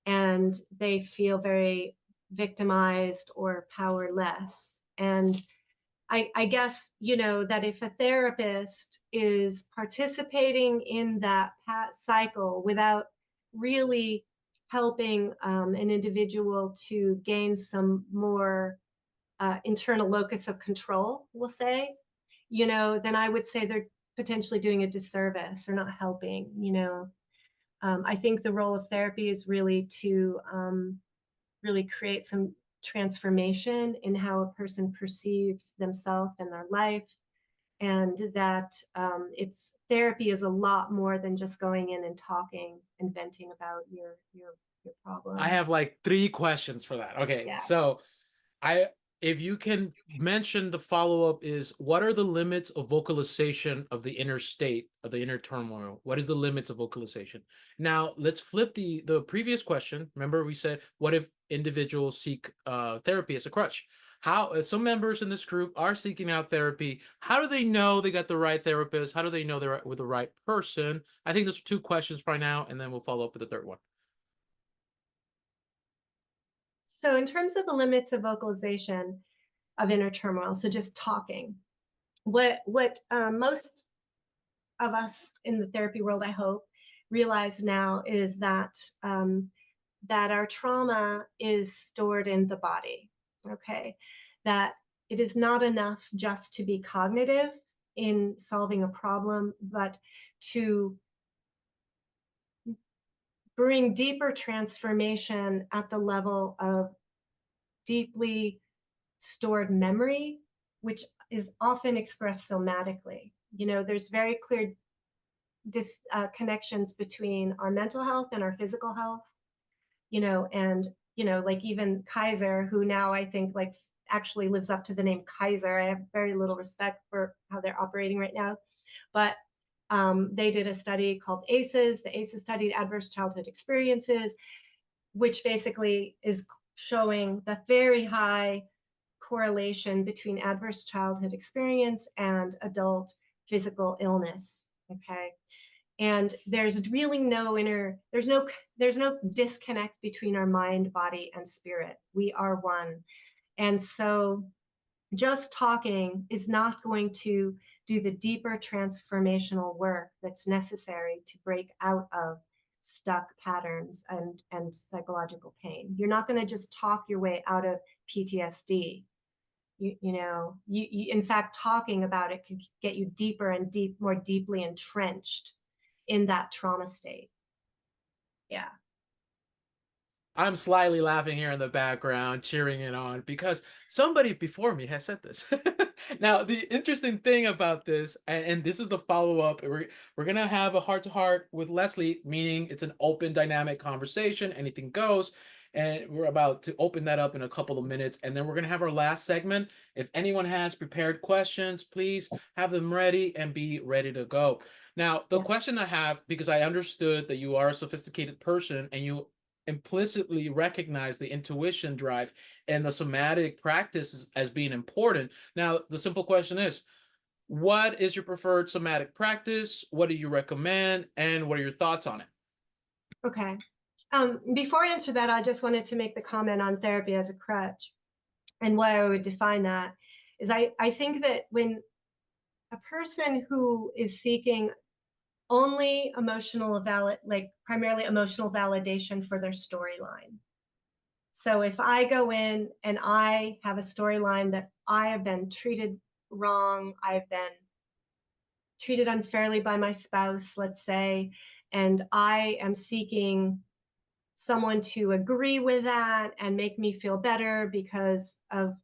and they feel very victimized or powerless. And I guess, that if a therapist is participating in that cycle without really helping an individual to gain some more internal locus of control, we'll say, then I would say they're potentially doing a disservice. They're not helping. I think the role of therapy is really to really create some transformation in how a person perceives themselves and their life, and that it's therapy is a lot more than just going in and talking and venting about your problem. I have like 3 questions for that. Okay, Yeah. so I if you can mention the follow-up is what are the limits of vocalization of the inner state, of the inner turmoil? What is the limits of vocalization? Now, let's flip the previous question. Remember we said, what if individuals seek therapy as a crutch? How, if some members in this group are seeking out therapy, how do they know they got the right therapist? How do they know they're with the right person? I think those are 2 questions right now, and then we'll follow up with the third one. So in terms of the limits of vocalization of inner turmoil, so just talking, what most of us in the therapy world, I hope, realize now is that that our trauma is stored in the body. Okay, that it is not enough just to be cognitive in solving a problem, but to bring deeper transformation at the level of deeply stored memory, which is often expressed somatically. There's very clear connections between our mental health and our physical health, and, like even Kaiser, who now I think like actually lives up to the name Kaiser. I have very little respect for how they're operating right now. But they did a study called ACEs. The ACEs studied adverse childhood experiences, which basically is showing the very high correlation between adverse childhood experience and adult physical illness. Okay. And there's really there's no disconnect between our mind, body, and spirit. We are one. And so just talking is not going to do the deeper transformational work that's necessary to break out of stuck patterns and psychological pain. You're not going to just talk your way out of PTSD. You in fact, talking about it could get you deeper and more deeply entrenched in that trauma state. Yeah. I'm slyly laughing here in the background, cheering it on because somebody before me has said this. Now, the interesting thing about this, and this is the follow up, we're gonna have a heart to heart with Leslie, meaning it's an open, dynamic conversation, anything goes. And we're about to open that up in a couple of minutes, and then we're gonna have our last segment. If anyone has prepared questions, please have them ready and be ready to go. Now, the question I have, because I understood that you are a sophisticated person and you implicitly recognize the intuition drive and the somatic practice as being important. Now, the simple question is, what is your preferred somatic practice? What do you recommend? And what are your thoughts on it? Okay. Before I answer that, I just wanted to make the comment on therapy as a crutch. And why I would define that is I think that when a person who is seeking only primarily emotional validation for their storyline. So if I go in and I have a storyline that I have been treated wrong, I've been treated unfairly by my spouse, let's say, and I am seeking someone to agree with that and make me feel better because of,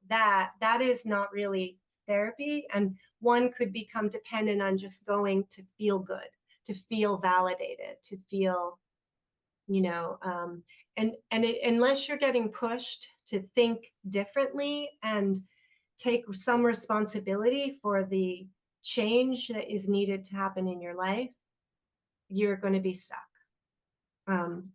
that is not really therapy. And one could become dependent on just going to feel good, to feel validated, to feel, unless you're getting pushed to think differently and take some responsibility for the change that is needed to happen in your life, you're going to be stuck.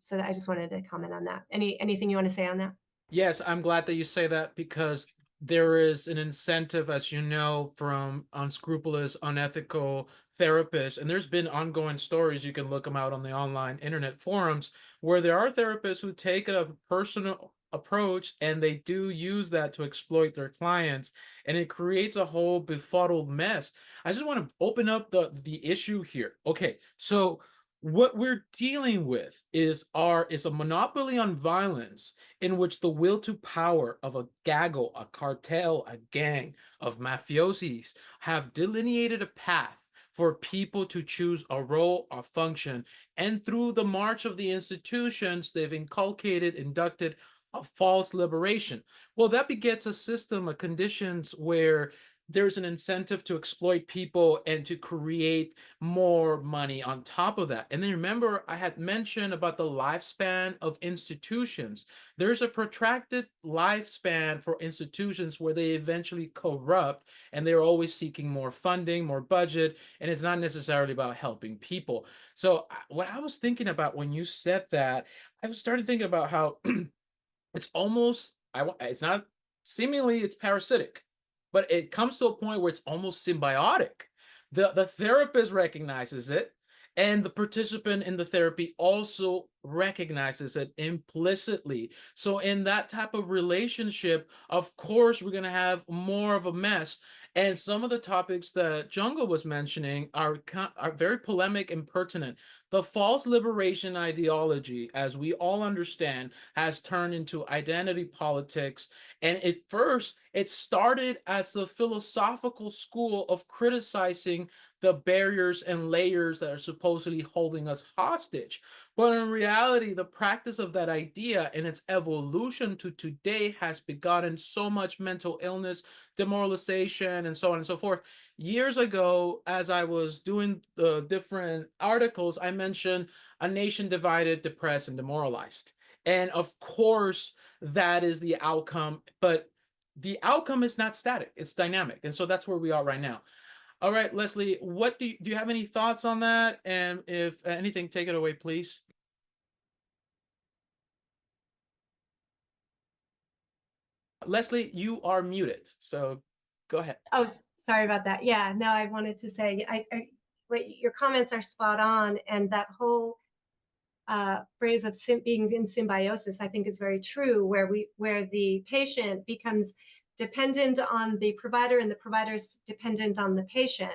So I just wanted to comment on that. Anything you want to say on that? Yes, I'm glad that you say that because there is an incentive, as you know, from unscrupulous, unethical therapists. And there's been ongoing stories, you can look them out on the online internet forums, where there are therapists who take a personal approach, and they do use that to exploit their clients, and it creates a whole befuddled mess. I just want to open up the issue here. Okay, so what we're dealing with is a monopoly on violence in which the will to power of a gaggle, a cartel, a gang of mafiosis have delineated a path for people to choose a role or function, and through the march of the institutions they've inducted a false liberation. Well, that begets a system of conditions where there's an incentive to exploit people and to create more money on top of that. And then remember, I had mentioned about the lifespan of institutions. There's a protracted lifespan for institutions where they eventually corrupt, and they're always seeking more funding, more budget, and it's not necessarily about helping people. So, what I was thinking about when you said that, I was started thinking about how it's almost it's not, seemingly it's parasitic, but it comes to a point where it's almost symbiotic. The therapist recognizes it, and the participant in the therapy also recognizes it implicitly. So in that type of relationship, of course, we're going to have more of a mess. And some of the topics that Jungle was mentioning are very polemic and pertinent. The false liberation ideology, as we all understand, has turned into identity politics. And it started as the philosophical school of criticizing the barriers and layers that are supposedly holding us hostage. But in reality, the practice of that idea and its evolution to today has begotten so much mental illness, demoralization, and so on and so forth. Years ago, as I was doing the different articles, I mentioned a nation divided, depressed, and demoralized. And of course, that is the outcome, but the outcome is not static, it's dynamic. And so that's where we are right now. All right, Leslie, what do you have any thoughts on that? And if anything, take it away, please. Leslie, you are muted, so go ahead. Oh, sorry about that. Yeah, no, I wanted to say, your comments are spot on, and that whole phrase of being in symbiosis, I think, is very true, where the patient becomes dependent on the provider and the provider is dependent on the patient.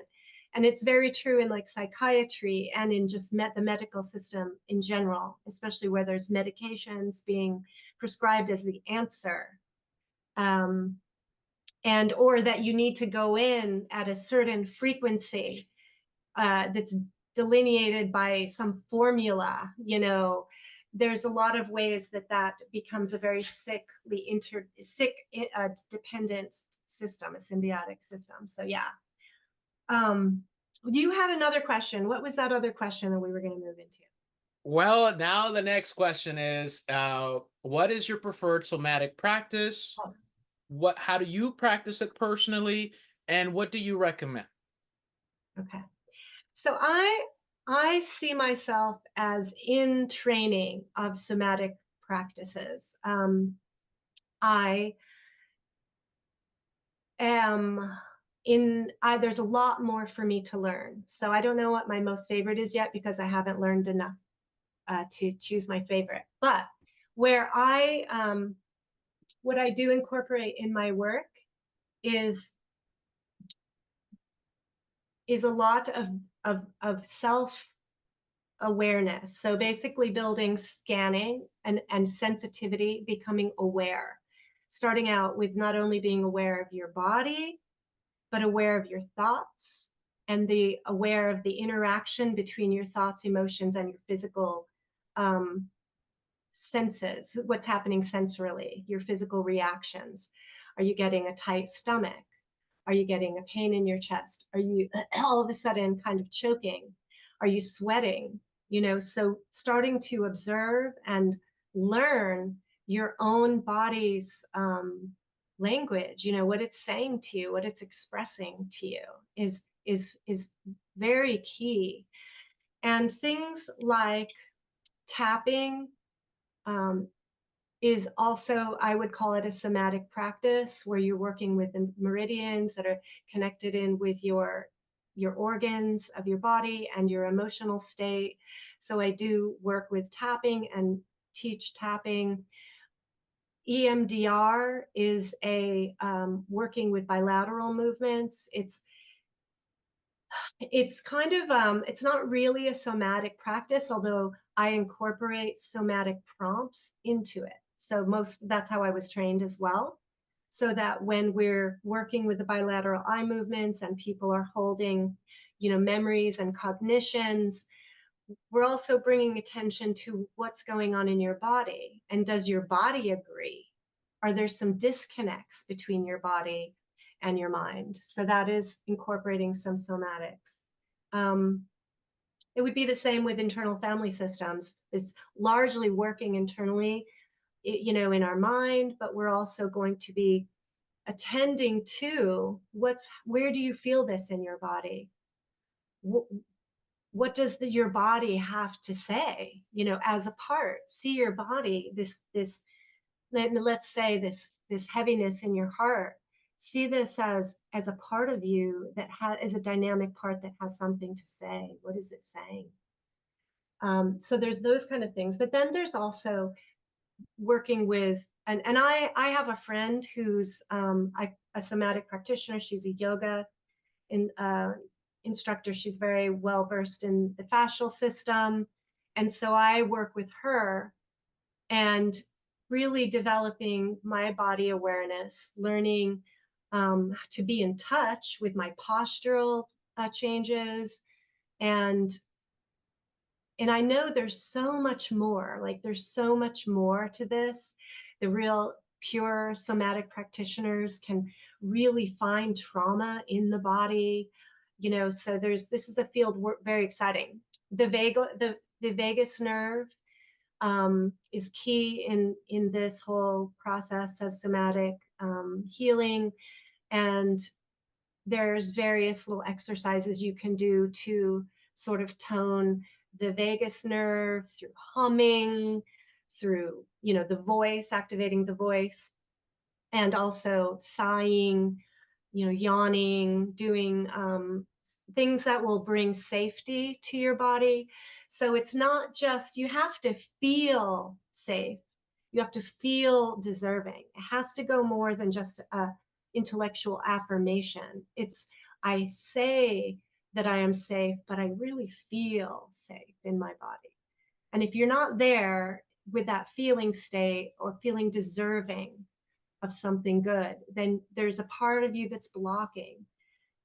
And it's very true in like psychiatry and in just the medical system in general, especially where there's medications being prescribed as the answer. And or that you need to go in at a certain frequency that's delineated by some formula. There's a lot of ways that becomes a very dependent system, a symbiotic system. So yeah. You had another question. What was that other question that we were going to move into? Well, now the next question is, what is your preferred somatic practice? How do you practice it personally, and what do you recommend? Okay. So I see myself as in training of somatic practices. I am there's a lot more for me to learn. So I don't know what my most favorite is yet because I haven't learned enough to choose my favorite. But where what I do incorporate in my work is a lot of self awareness. So basically building scanning and sensitivity, becoming aware, starting out with not only being aware of your body, but aware of your thoughts and aware of the interaction between your thoughts, emotions, and your physical senses, what's happening sensorily, your physical reactions. Are you getting a tight stomach? Are you getting a pain in your chest? Are you all of a sudden kind of choking? Are you sweating? So starting to observe and learn your own body's language, what it's saying to you, what it's expressing to you is very key. And things like tapping is also, I would call it a somatic practice, where you're working with the meridians that are connected in with your organs of your body and your emotional state. So I do work with tapping and teach tapping. EMDR is a working with bilateral movements. It's kind of it's not really a somatic practice, although I incorporate somatic prompts into it. So that's how I was trained as well. So that when we're working with the bilateral eye movements and people are holding, memories and cognitions, we're also bringing attention to what's going on in your body. And does your body agree? Are there some disconnects between your body and your mind? So that is incorporating some somatics. It would be the same with internal family systems. It's largely working internally, in our mind, but we're also going to be attending to where do you feel this in your body? What does your body have to say, as a part? See your body, let's say this heaviness in your heart. See this as a part of you that is a dynamic part that has something to say. What is it saying? So there's those kind of things. But then there's also working with, and I have a friend who's a somatic practitioner. She's a yoga instructor. She's very well versed in the fascial system. And so I work with her and really developing my body awareness, learning to be in touch with my postural changes. And I know there's so much more, there's so much more to this. The real pure somatic practitioners can really find trauma in the body, so this is a field very exciting. The vagus nerve is key in this whole process of somatic healing. And there's various little exercises you can do to sort of tone the vagus nerve through humming, through, the voice, activating the voice, and also sighing, yawning, doing things that will bring safety to your body. So it's not just, you have to feel safe. You have to feel deserving. It has to go more than just a intellectual affirmation. It's, I say that I am safe, but I really feel safe in my body. And if you're not there with that feeling state or feeling deserving of something good, then there's a part of you that's blocking.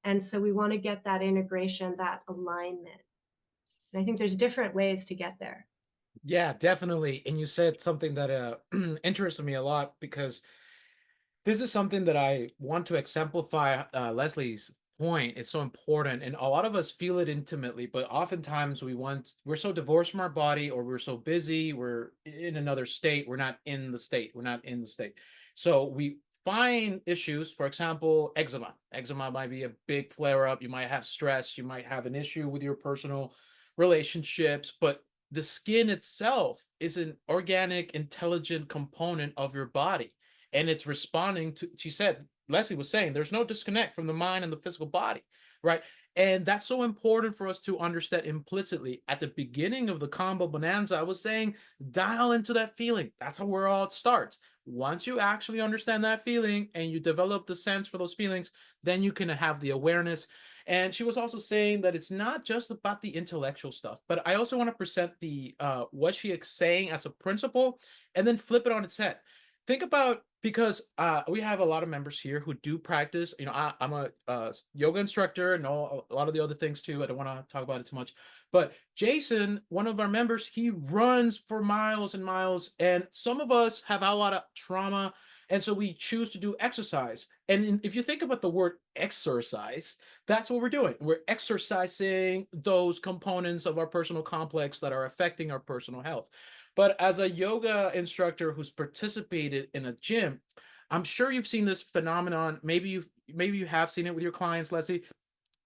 And so we want to get that integration, that alignment. And I think there's different ways to get there. Yeah, definitely. And you said something that interested me a lot, because this is something that I want to exemplify Leslie's point. It's so important, and a lot of us feel it intimately, but oftentimes we're so divorced from our body, or we're so busy, we're in another state, we're not in the state, so we find issues. For example, eczema might be a big flare up. You might have stress, you might have an issue with your personal relationships, but the skin itself is an organic, intelligent component of your body, and it's responding to, she said, Leslie was saying, there's no disconnect from the mind and the physical body, right? And that's so important for us to understand implicitly. At the beginning of the Combo Bonanza, I was saying, dial into that feeling. That's where all it starts. Once you actually understand that feeling and you develop the sense for those feelings, then you can have the awareness. And she was also saying that it's not just about the intellectual stuff, but I also want to present the what she is saying as a principle, and then flip it on its head. Think about, because we have a lot of members here who do practice. I'm a yoga instructor and know a lot of the other things too. I don't want to talk about it too much. But Jason, one of our members, he runs for miles and miles. And some of us have a lot of trauma. And so we choose to do exercise. And if you think about the word exercise, that's what we're doing. We're exercising those components of our personal complex that are affecting our personal health. But as a yoga instructor who's participated in a gym, I'm sure you've seen this phenomenon. Maybe you have seen it with your clients, Leslie.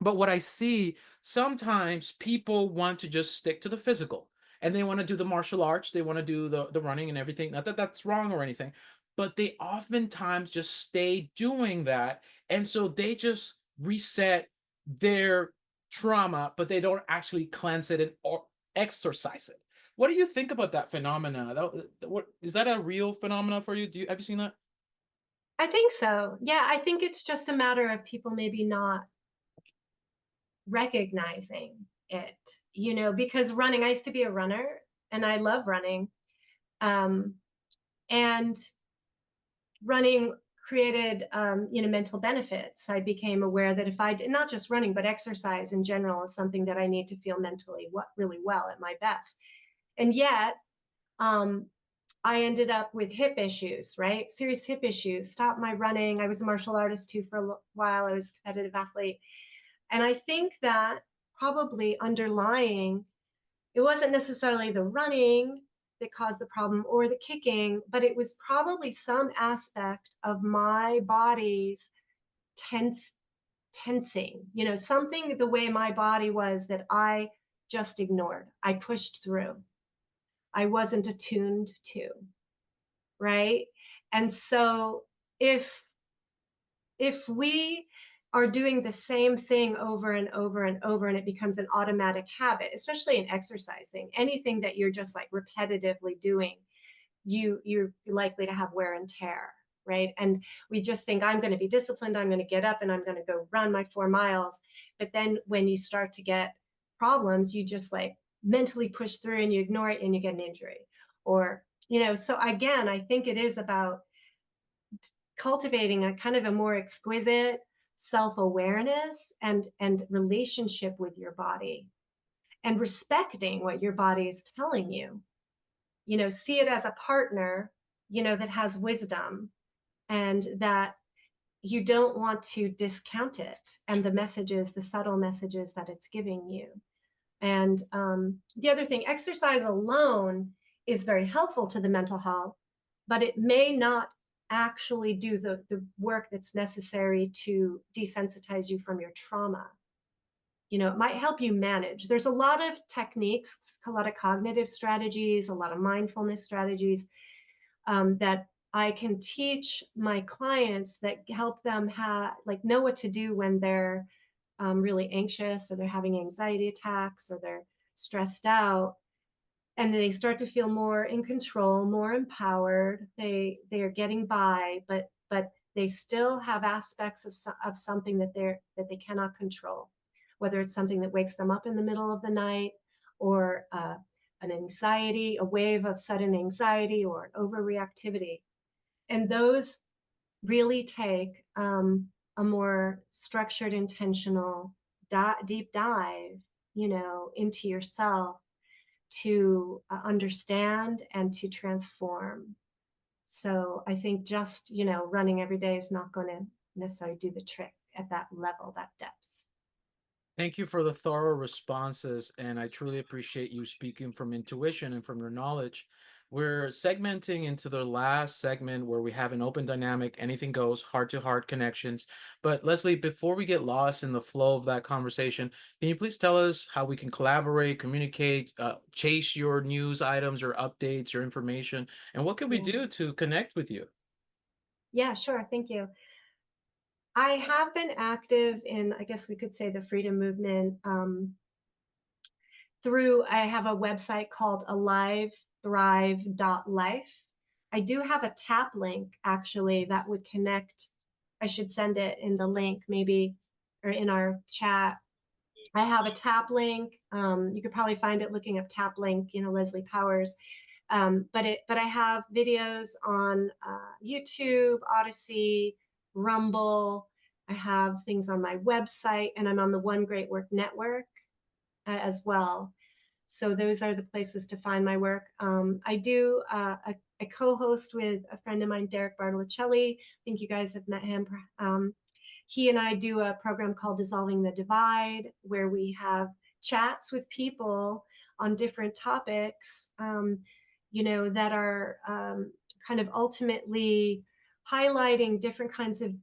But what I see, sometimes people want to just stick to the physical, and they want to do the martial arts, they want to do the running and everything. Not that that's wrong or anything, but they oftentimes just stay doing that. And so they just reset their trauma, but they don't actually cleanse it and or exercise it. What do you think about that phenomena? What is that a real phenomena for you? Have you seen that? I think so. Yeah, I think it's just a matter of people maybe not recognizing it, because running, I used to be a runner and I love running. Um, and running created, mental benefits. I became aware that if I did not just running, but exercise in general is something that I need to feel mentally really well at my best. And yet, um, I ended up with hip issues, right? Serious hip issues, stopped my running. I was a martial artist too for a while. I was a competitive athlete. And I think that probably underlying, it wasn't necessarily the running that caused the problem or the kicking, but it was probably some aspect of my body's tensing, something the way my body was that I just ignored. I pushed through. I wasn't attuned to, right? And so if we are doing the same thing over and over and over and it becomes an automatic habit, especially in exercising, anything that you're just like repetitively doing, you're likely to have wear and tear, right? And we just think, I'm going to be disciplined, I'm going to get up and I'm going to go run my 4 miles. But then when you start to get problems, you just like mentally push through and you ignore it and you get an injury. Or, so again, I think it is about cultivating a kind of a more exquisite self-awareness and relationship with your body and respecting what your body is telling you. See it as a partner, that has wisdom and that you don't want to discount it and the subtle messages that it's giving you. And the other thing, exercise alone is very helpful to the mental health, but it may not actually do the work that's necessary to desensitize you from your trauma. It might help you manage. There's a lot of techniques, a lot of cognitive strategies, a lot of mindfulness strategies that I can teach my clients that help them know what to do when they're really anxious or they're having anxiety attacks or they're stressed out, and they start to feel more in control, more empowered. They are getting by, but they still have aspects of something that they cannot control, whether it's something that wakes them up in the middle of the night or an anxiety, a wave of sudden anxiety or an overreactivity. And those really take a more structured, intentional, deep dive, into yourself to understand and to transform. So I think just, running every day is not going to necessarily do the trick at that level, that depth. Thank you for the thorough responses, and I truly appreciate you speaking from intuition and from your knowledge. We're segmenting into the last segment where we have an open dynamic, anything goes, heart-to-heart connections. But Leslie, before we get lost in the flow of that conversation, can you please tell us how we can collaborate, communicate, chase your news items or updates, your information, and what can we do to connect with you? Yeah, sure. Thank you. I have been active in, I guess we could say, the freedom movement I have a website called alivethrive.life. I do have a tap link actually that would connect. I should send it in the link maybe or in our chat. I have a tap link. You could probably find it looking up tap link, Leslie Powers. But I have videos on YouTube, Odyssey, Rumble. I have things on my website, and I'm on the One Great Work Network as well. So those are the places to find my work. I do a co-host with a friend of mine, Derek Bartolicelli. I think you guys have met him. He and I do a program called Dissolving the Divide, where we have chats with people on different topics, that are kind of ultimately highlighting different kinds of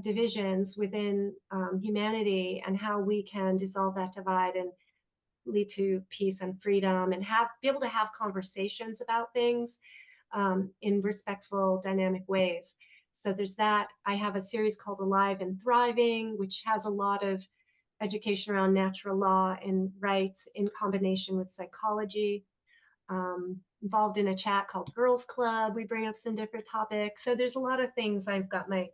divisions within humanity and how we can dissolve that divide and lead to peace and freedom and be able to have conversations about things in respectful, dynamic ways. So there's that. I have a series called Alive and Thriving, which has a lot of education around natural law and rights in combination with psychology. involved in a chat called Girls Club. We bring up some different topics. So there's a lot of things I've got my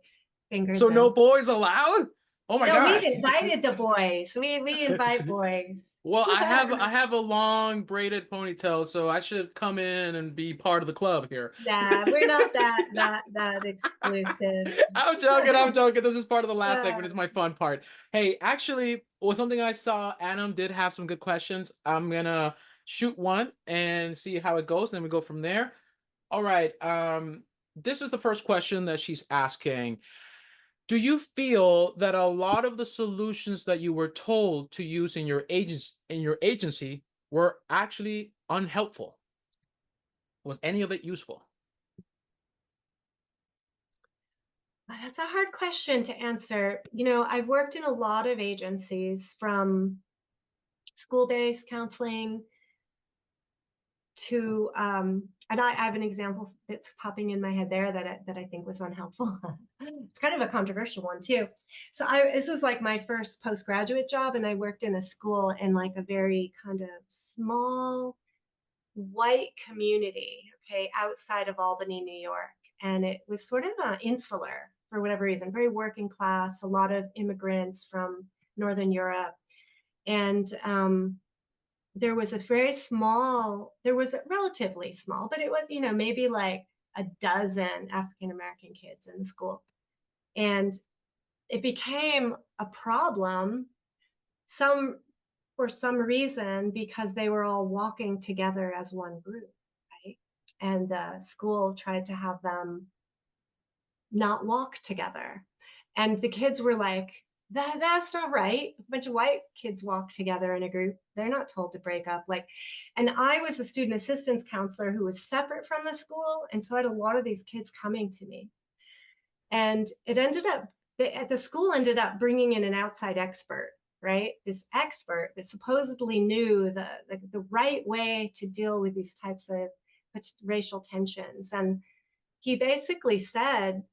fingers So in. no boys allowed? Oh my No, God. we've invited the boys. We invite boys. Well, I have a long braided ponytail, so I should come in and be part of the club here. Nah, we're not that exclusive. I'm joking. I'm joking. This is part of the last Uh, segment. It's my fun part. Hey, actually, was something I saw. Adam did have some good questions. I'm gonna shoot one and see how it goes, and then we go from there. All right. This is the first question that she's asking. Do you feel that a lot of the solutions that you were told to use in your agency were actually unhelpful? Was any of it useful? That's a hard question to answer. You know, I've worked in a lot of agencies, from school-based counseling to, and I have an example that's popping in my head there that I think was unhelpful. It's kind of a controversial one too. So this was like my first postgraduate job, and I worked in a school in like a very kind of small white community, okay, outside of Albany, New York. And it was sort of insular for whatever reason, very working class, a lot of immigrants from Northern Europe. And there was a relatively small, but it was, you know, maybe like a dozen African American kids in the school. And it became a problem for some reason, because they were all walking together as one group, right? And the school tried to have them not walk together. And the kids were like, that's not right. A bunch of white kids walk together in a group. They're not told to break up. Like, and I was a student assistance counselor who was separate from the school. And so I had a lot of these kids coming to me. And it ended up, the school ended up bringing in an outside expert, right? This expert that supposedly knew the right way to deal with these types of racial tensions. And he basically said,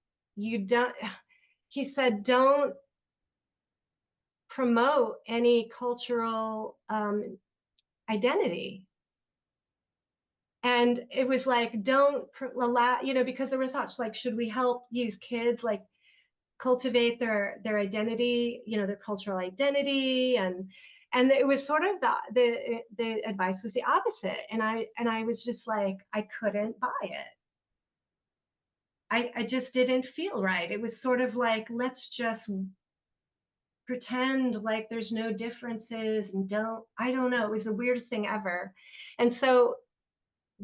don't promote any cultural identity. And it was like, don't allow, you know, because there were thoughts like, should we help these kids like cultivate their identity, you know, their cultural identity? And it was sort of the advice was the opposite. And I was just like, I couldn't buy it. I just didn't feel right. It was sort of like, let's just pretend like there's no differences and I don't know. It was the weirdest thing ever. And so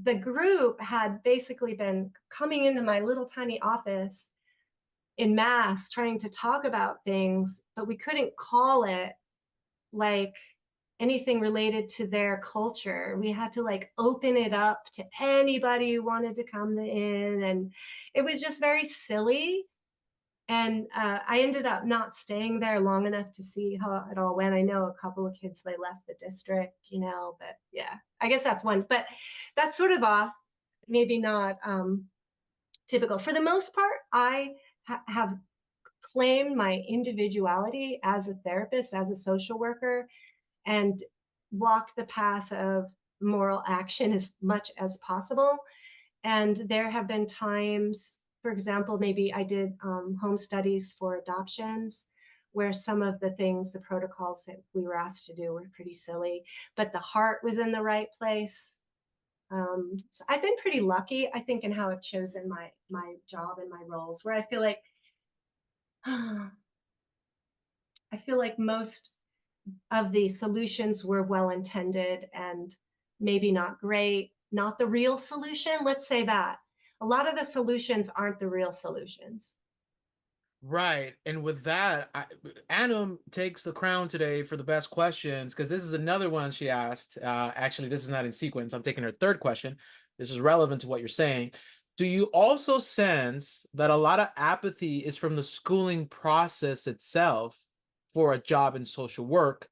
the group had basically been coming into my little tiny office in mass trying to talk about things, but we couldn't call it like anything related to their culture. We had to like open it up to anybody who wanted to come in. And it was just very silly. And I ended up not staying there long enough to see how it all went. I know a couple of kids, they left the district, you know, but yeah, I guess that's one. But that's sort of maybe not typical. For the most part, I have claimed my individuality as a therapist, as a social worker, and walked the path of moral action as much as possible. And there have been times, for example, maybe I did home studies for adoptions, where some of the things, the protocols that we were asked to do were pretty silly, but the heart was in the right place. So I've been pretty lucky, I think, in how I've chosen my job and my roles, where I feel like most of the solutions were well intended and maybe not great, not the real solution. Let's say that. A lot of the solutions aren't the real solutions. Right. And with that, Adam takes the crown today for the best questions, because this is another one she asked. Actually, this is not in sequence. I'm taking her third question. This is relevant to what you're saying. Do you also sense that a lot of apathy is from the schooling process itself for a job in social work?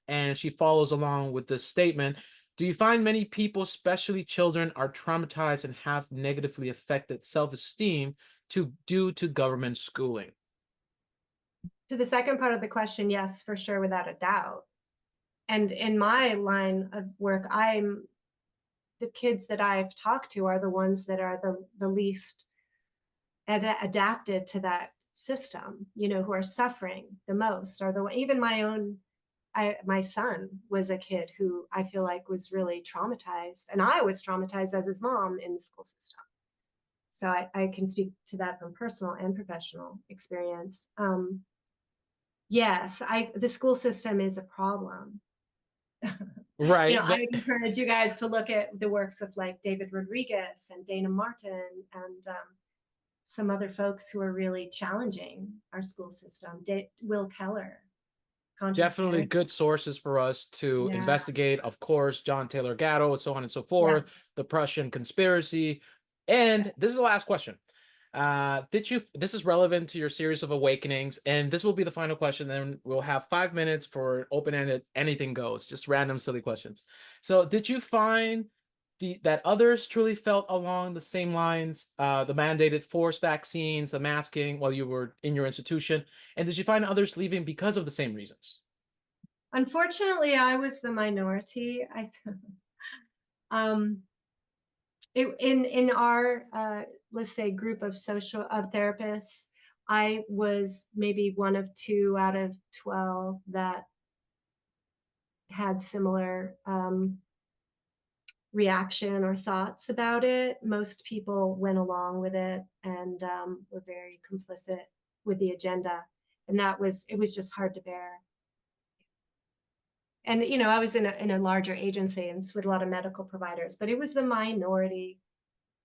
And she follows along with this statement. Do you find many people, especially children, are traumatized and have negatively affected self-esteem due to government schooling? To the second part of the question, yes, for sure, without a doubt. And in my line of work, I'm the kids that I've talked to are the ones that are the least adapted to that system, you know, who are suffering the most, are the, even my own, my son was a kid who I feel like was really traumatized, and I was traumatized as his mom in the school system. So I can speak to that from personal and professional experience. Yes, the school system is a problem. You know, Right. I would encourage you guys to look at the works of like David Rodriguez and Dana Martin and some other folks who are really challenging our school system. Will Keller, conscious Definitely parent. good sources for us to Yeah. investigate. Of course, John Taylor Gatto, so on and so forth, Yes. the Prussian conspiracy. And this is the last question. This is relevant to your series of awakenings, and this will be the final question. Then we'll have 5 minutes for open-ended, anything goes, just random silly questions. So did you find that others truly felt along the same lines, the mandated forced vaccines, the masking while you were in your institution? And did you find others leaving because of the same reasons? Unfortunately, I was the minority. Um, in our let's say group of therapists, I was maybe one of 2 out of 12 that had similar reaction or thoughts about it. Most people went along with it and were very complicit with the agenda, and it was just hard to bear. And you know, I was in a larger agency and with a lot of medical providers, but it was the minority,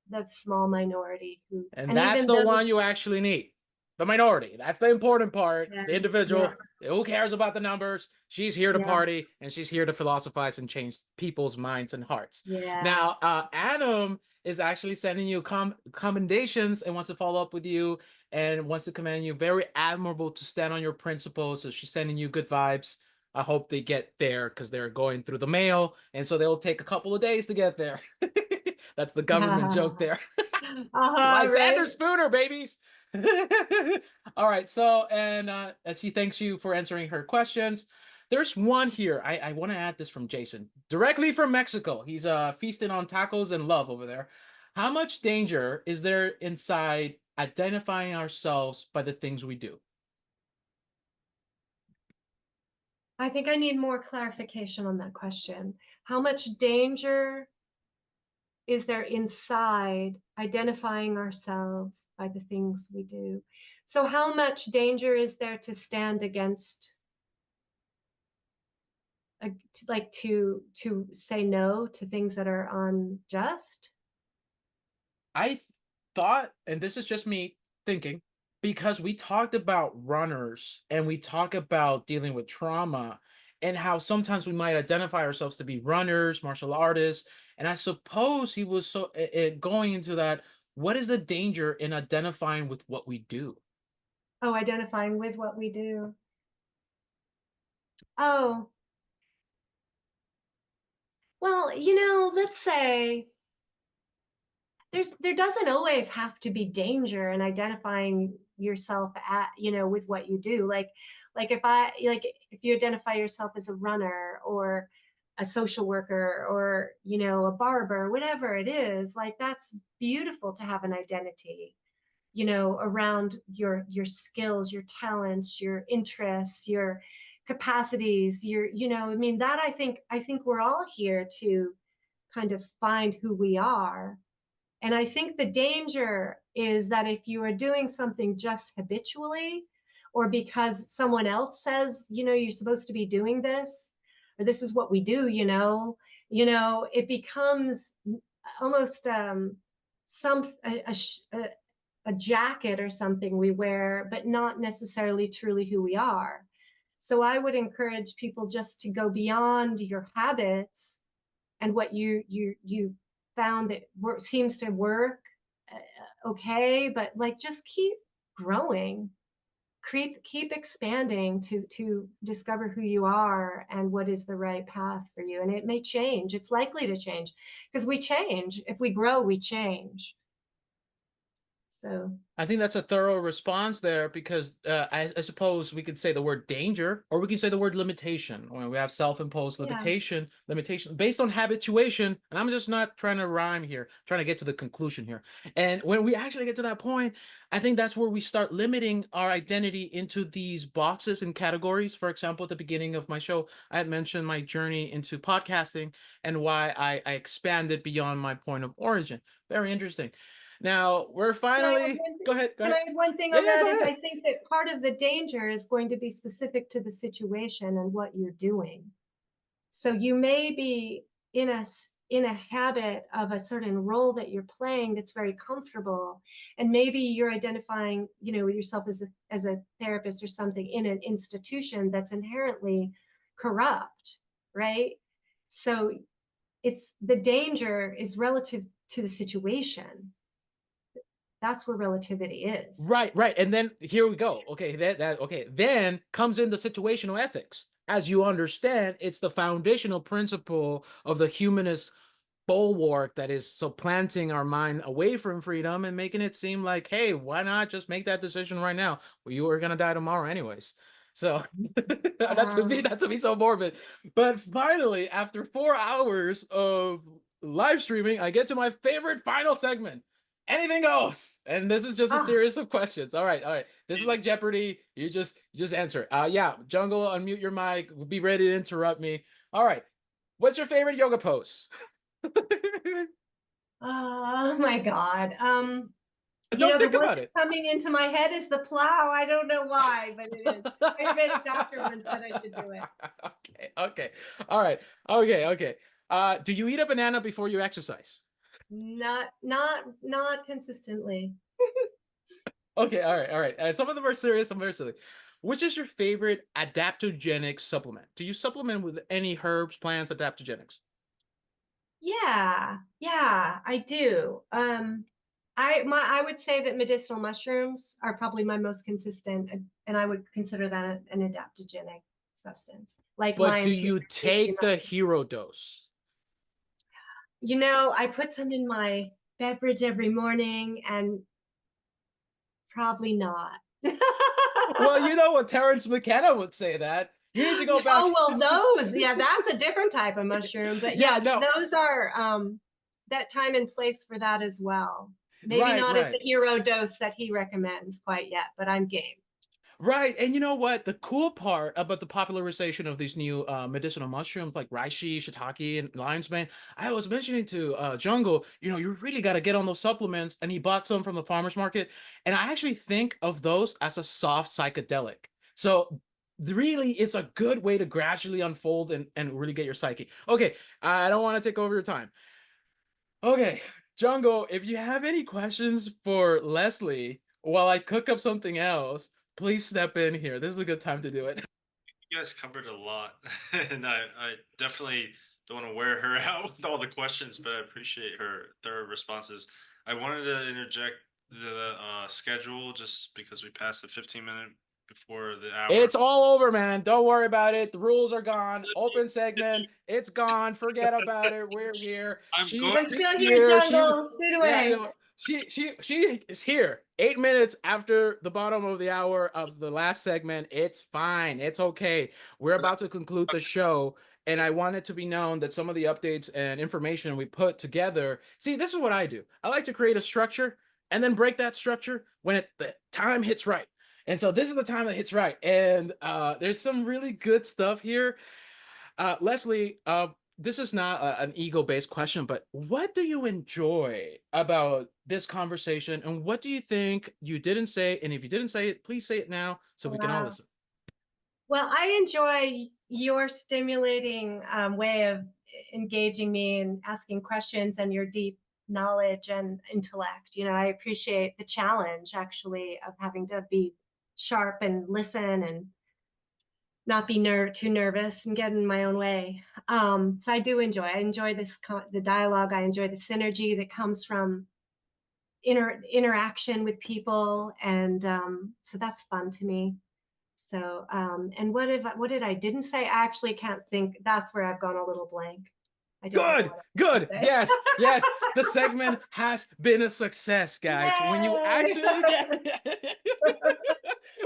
the small minority who, And and that's even the those. one you actually need. The minority. That's the important part. Yeah, The yeah, individual. Who cares about the numbers? She's here to yeah, party and she's here to philosophize and change people's minds and hearts. yeah. Now, Adam is actually sending you commendations and wants to follow up with you and wants to commend you. Very admirable to stand on your principles. So she's sending you good vibes. I hope they get there because they're going through the mail. And so they'll take a couple of days to get there. That's the government joke there. Lysander Right. Spooner, babies. All right. So, and she thanks you for answering her questions. There's one here. I want to add this from Jason, directly from Mexico. He's feasting on tacos and love over there. How much danger is there inside identifying ourselves by the things we do? I think I need more clarification on that question. How much danger is there inside identifying ourselves by the things we do? So how much danger is there to stand against, like to say no to things that are unjust? I thought, and this is just me thinking, because we talked about runners and we talk about dealing with trauma and how sometimes we might identify ourselves to be runners, martial artists. And I suppose he was going into that. What is the danger in identifying with what we do? Oh, identifying with what we do. Oh, well, you know, let's say there doesn't always have to be danger in identifying yourself at, you know, with what you do. Like if you identify yourself as a runner or a social worker or, you know, a barber, whatever it is, like that's beautiful to have an identity, you know, around your skills, your talents, your interests, your capacities, your, you know, I mean, that I think we're all here to kind of find who we are. And I think the danger is that if you are doing something just habitually, or because someone else says, you know, you're supposed to be doing this, or this is what we do, it becomes almost some a jacket or something we wear, but not necessarily truly who we are. So I would encourage people just to go beyond your habits and what you found that seems to work okay, but like just keep growing, keep expanding to discover who you are and what is the right path for you. And it may change. It's likely to change because we change. If we grow, we change. So I think that's a thorough response there because I suppose we could say the word danger or we can say the word limitation when we have self-imposed yeah. limitation based on habituation. And I'm just not trying to rhyme here, trying to get to the conclusion here. And when we actually get to that point, I think that's where we start limiting our identity into these boxes and categories. For example, at the beginning of my show, I had mentioned my journey into podcasting and why I expanded beyond my point of origin. Very interesting. Now we're Can I add finally one thing? go ahead. Go Can ahead. I add one thing Yeah, on yeah, that go is ahead. I think that part of the danger is going to be specific to the situation and what you're doing. So you may be in a habit of a certain role that you're playing that's very comfortable, and maybe you're identifying, yourself as a therapist or something in an institution that's inherently corrupt, right? So it's the danger is relative to the situation. That's where relativity is. Right. And then here we go. Okay, okay. Then comes in the situational ethics. As you understand, it's the foundational principle of the humanist bulwark that is supplanting our mind away from freedom and making it seem like, hey, why not just make that decision right now? Well, you are gonna die tomorrow anyways. So not to be so morbid. But finally, after 4 hours of live streaming, I get to my favorite final segment. Anything goes. And this is just a Ah, series of questions. All right. This is like Jeopardy. You just answer. Yeah, Jungle, unmute your mic. Be ready to interrupt me. All right. What's your favorite yoga pose? oh my God. Don't The think one about that's it. coming into my head is the plow. I don't know why, but it is. My Ayurvedic doctor once said I should do it. Okay. All right. Okay. Do you eat a banana before you exercise? Not consistently. Okay. All right. Some of them are serious, some are silly. Which is your favorite adaptogenic supplement? Do you supplement with any herbs, plants, adaptogenics? Yeah, I do. I would say that medicinal mushrooms are probably my most consistent, and I would consider that an adaptogenic substance, like But do lion's mane you or tea tree take the mushroom. hero dose? I put some in my beverage every morning, and probably not. Well, you know what Terrence McKenna would say that. You need to go back. Oh, well, yeah, that's a different type of mushroom. But Yeah, yes, no. those are that time and place for that as well. Maybe Right, not at right. the hero dose that he recommends quite yet, but I'm game. Right. And you know what? The cool part about the popularization of these new medicinal mushrooms like reishi, shiitake, and lion's mane, I was mentioning to Jungle, you really got to get on those supplements. And he bought some from the farmer's market. And I actually think of those as a soft psychedelic. So really, it's a good way to gradually unfold and really get your psyche. Okay. I don't want to take over your time. Okay. Jungle, if you have any questions for Leslie while I cook up something else, please step in here. This is a good time to do it. You guys covered a lot, and I definitely don't want to wear her out with all the questions, but I appreciate her thorough responses. I wanted to interject the schedule just because we passed the 15-minute before the hour. It's all over, man. Don't worry about it. The rules are gone. Open segment. It's gone. Forget about it. We're here. I'm She's going. We're she's still here, here. Jungle. Shoot Yeah, away. she is here. 8 minutes after the bottom of the hour of the last segment. It's fine. It's okay. We're about to conclude the show. And I want it to be known that some of the updates and information we put together. See, this is what I do. I like to create a structure and then break that structure when the time hits right. And so this is the time that hits right. And there's some really good stuff here. Leslie, this is not an ego-based question, but what do you enjoy about this conversation? And what do you think you didn't say? And if you didn't say it, please say it now so we can all Wow. listen. Well, I enjoy your stimulating way of engaging me and asking questions and your deep knowledge and intellect. I appreciate the challenge actually of having to be sharp and listen and not be too nervous and get in my own way. So I do enjoy. I enjoy the dialogue. I enjoy the synergy that comes from interaction with people, and so that's fun to me. So, and what did I didn't say? I actually can't think. That's where I've gone a little blank. I didn't know what I was Good. going to say. Yes. the segment has been a success, guys. When you Yay! actually get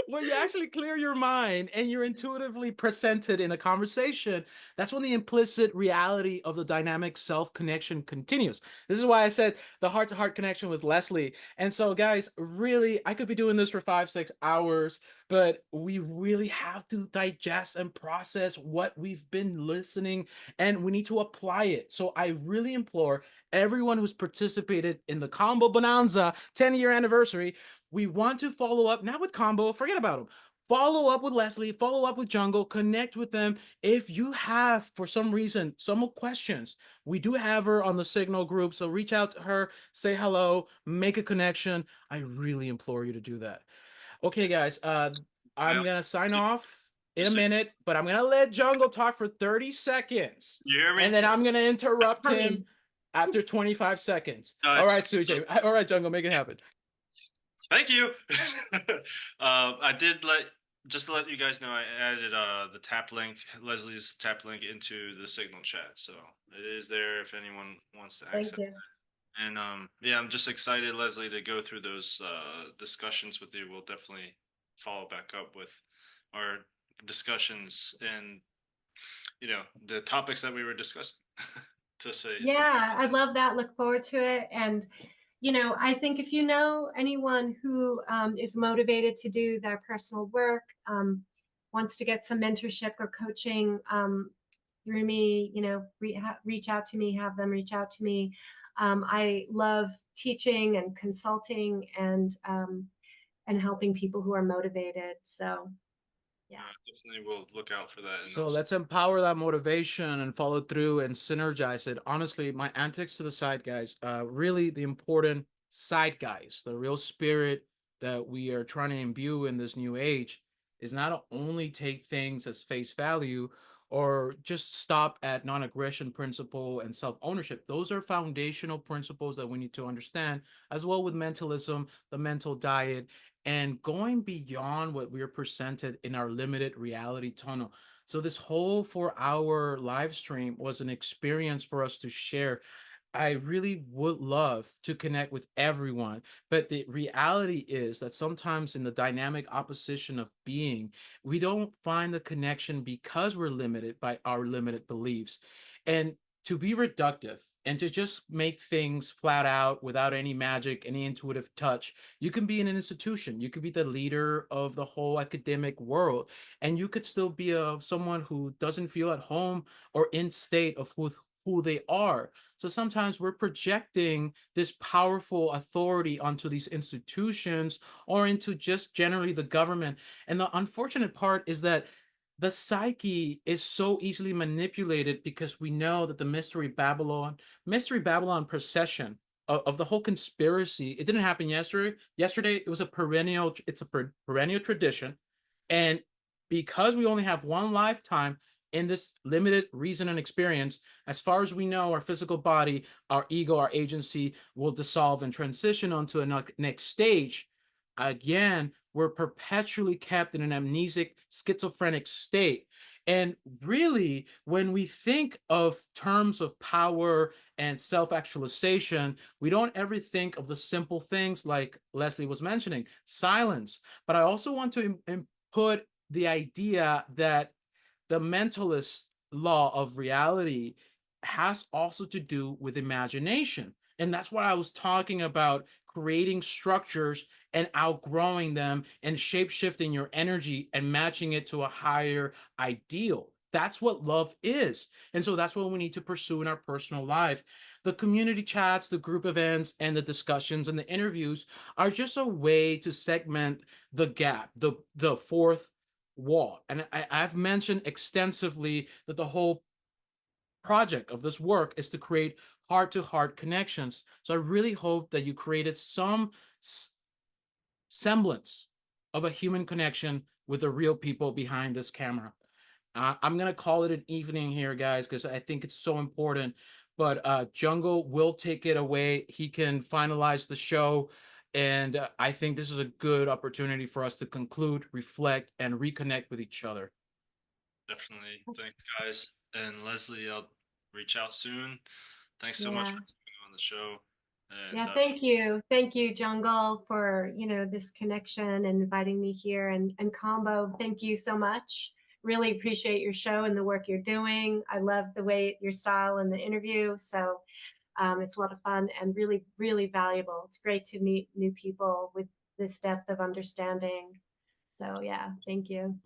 when you actually clear your mind and you're intuitively presented in a conversation, that's when the implicit reality of the dynamic self connection continues. This is why I said the heart to heart connection with Leslie. And so, guys, really, I could be doing this for 5, 6 hours, but we really have to digest and process what we've been listening, and we need to apply it. So I really implore everyone who's participated in the Combo Bonanza 10-year anniversary, we want to follow up, not with Combo, forget about them. Follow up with Leslie, follow up with Jungle, connect with them. If you have, for some reason, some questions, we do have her on the Signal group. So reach out to her, say hello, make a connection. I really implore you to do that. Okay, guys, I I'm also- gonna sign off in a Just like, minute, but I'm gonna let Jungle talk for 30 seconds, you hear and me? then I'm gonna interrupt him Coming. after 25 seconds. Uh, All right, Sujay. All right, Jungle, make it happen. Thank you. I did just to let you guys know, I added the tap link, Leslie's tap link into the Signal chat, so it is there if anyone wants to access. Thank you. And yeah, I'm just excited, Leslie, to go through those discussions with you. We'll definitely follow back up with our discussions and the topics that we were discussing. to say, Yeah, I love that. Look forward to it. And, I think if you know anyone who is motivated to do their personal work, wants to get some mentorship or coaching through me, reach out to me, have them reach out to me. I love teaching and consulting and helping people who are motivated. So, yeah. definitely will look out for that. And So let's empower that motivation and follow through and synergize it. Honestly, my antics to the side, guys, really the important side guys, the real spirit that we are trying to imbue in this new age is not to only take things as face value or just stop at non-aggression principle and self-ownership. Those are foundational principles that we need to understand, as well with mentalism, the mental diet, and going beyond what we're presented in our limited reality tunnel. So this whole 4 hour live stream was an experience for us to share. I really would love to connect with everyone, but the reality is that sometimes in the dynamic opposition of being, we don't find the connection because we're limited by our limited beliefs. And to be reductive and to just make things flat out without any magic, any intuitive touch, you can be in an institution, you could be the leader of the whole academic world, and you could still be someone who doesn't feel at home or in state of who they are. So sometimes we're projecting this powerful authority onto these institutions or into just generally the government. And the unfortunate part is that the psyche is so easily manipulated because we know that the mystery Babylon procession of the whole conspiracy, it didn't happen yesterday. Yesterday, it was it's a perennial tradition. And because we only have one lifetime in this limited reason and experience, as far as we know, our physical body, our ego, our agency will dissolve and transition onto a next stage. Again, we're perpetually kept in an amnesic, schizophrenic state. And really, when we think of terms of power and self actualization, we don't ever think of the simple things like Leslie was mentioning, silence. But I also want to put the idea that the mentalist law of reality has also to do with imagination. And that's what I was talking about, creating structures and outgrowing them and shape shifting your energy and matching it to a higher ideal. That's what love is. And so that's what we need to pursue in our personal life. The community chats, the group events, and the discussions and the interviews are just a way to segment the gap, the fourth wall. And I've mentioned extensively that the whole project of this work is to create heart to heart connections. So I really hope that you created some semblance of a human connection with the real people behind this camera. I'm going to call it an evening here, guys, because I think it's so important. But Jungle will take it away. He can finalize the show. And I think this is a good opportunity for us to conclude, reflect, and reconnect with each other. definitely. Thanks, guys. And Leslie, I'll reach out soon. Thanks so much Yeah. for being on the show. And Yeah, thank you, Jungle, for this connection and inviting me here, and Combo, thank you so much. Really appreciate your show and the work you're doing. I love the way your style in the interview. So it's a lot of fun and really, really valuable. It's great to meet new people with this depth of understanding. So yeah, thank you.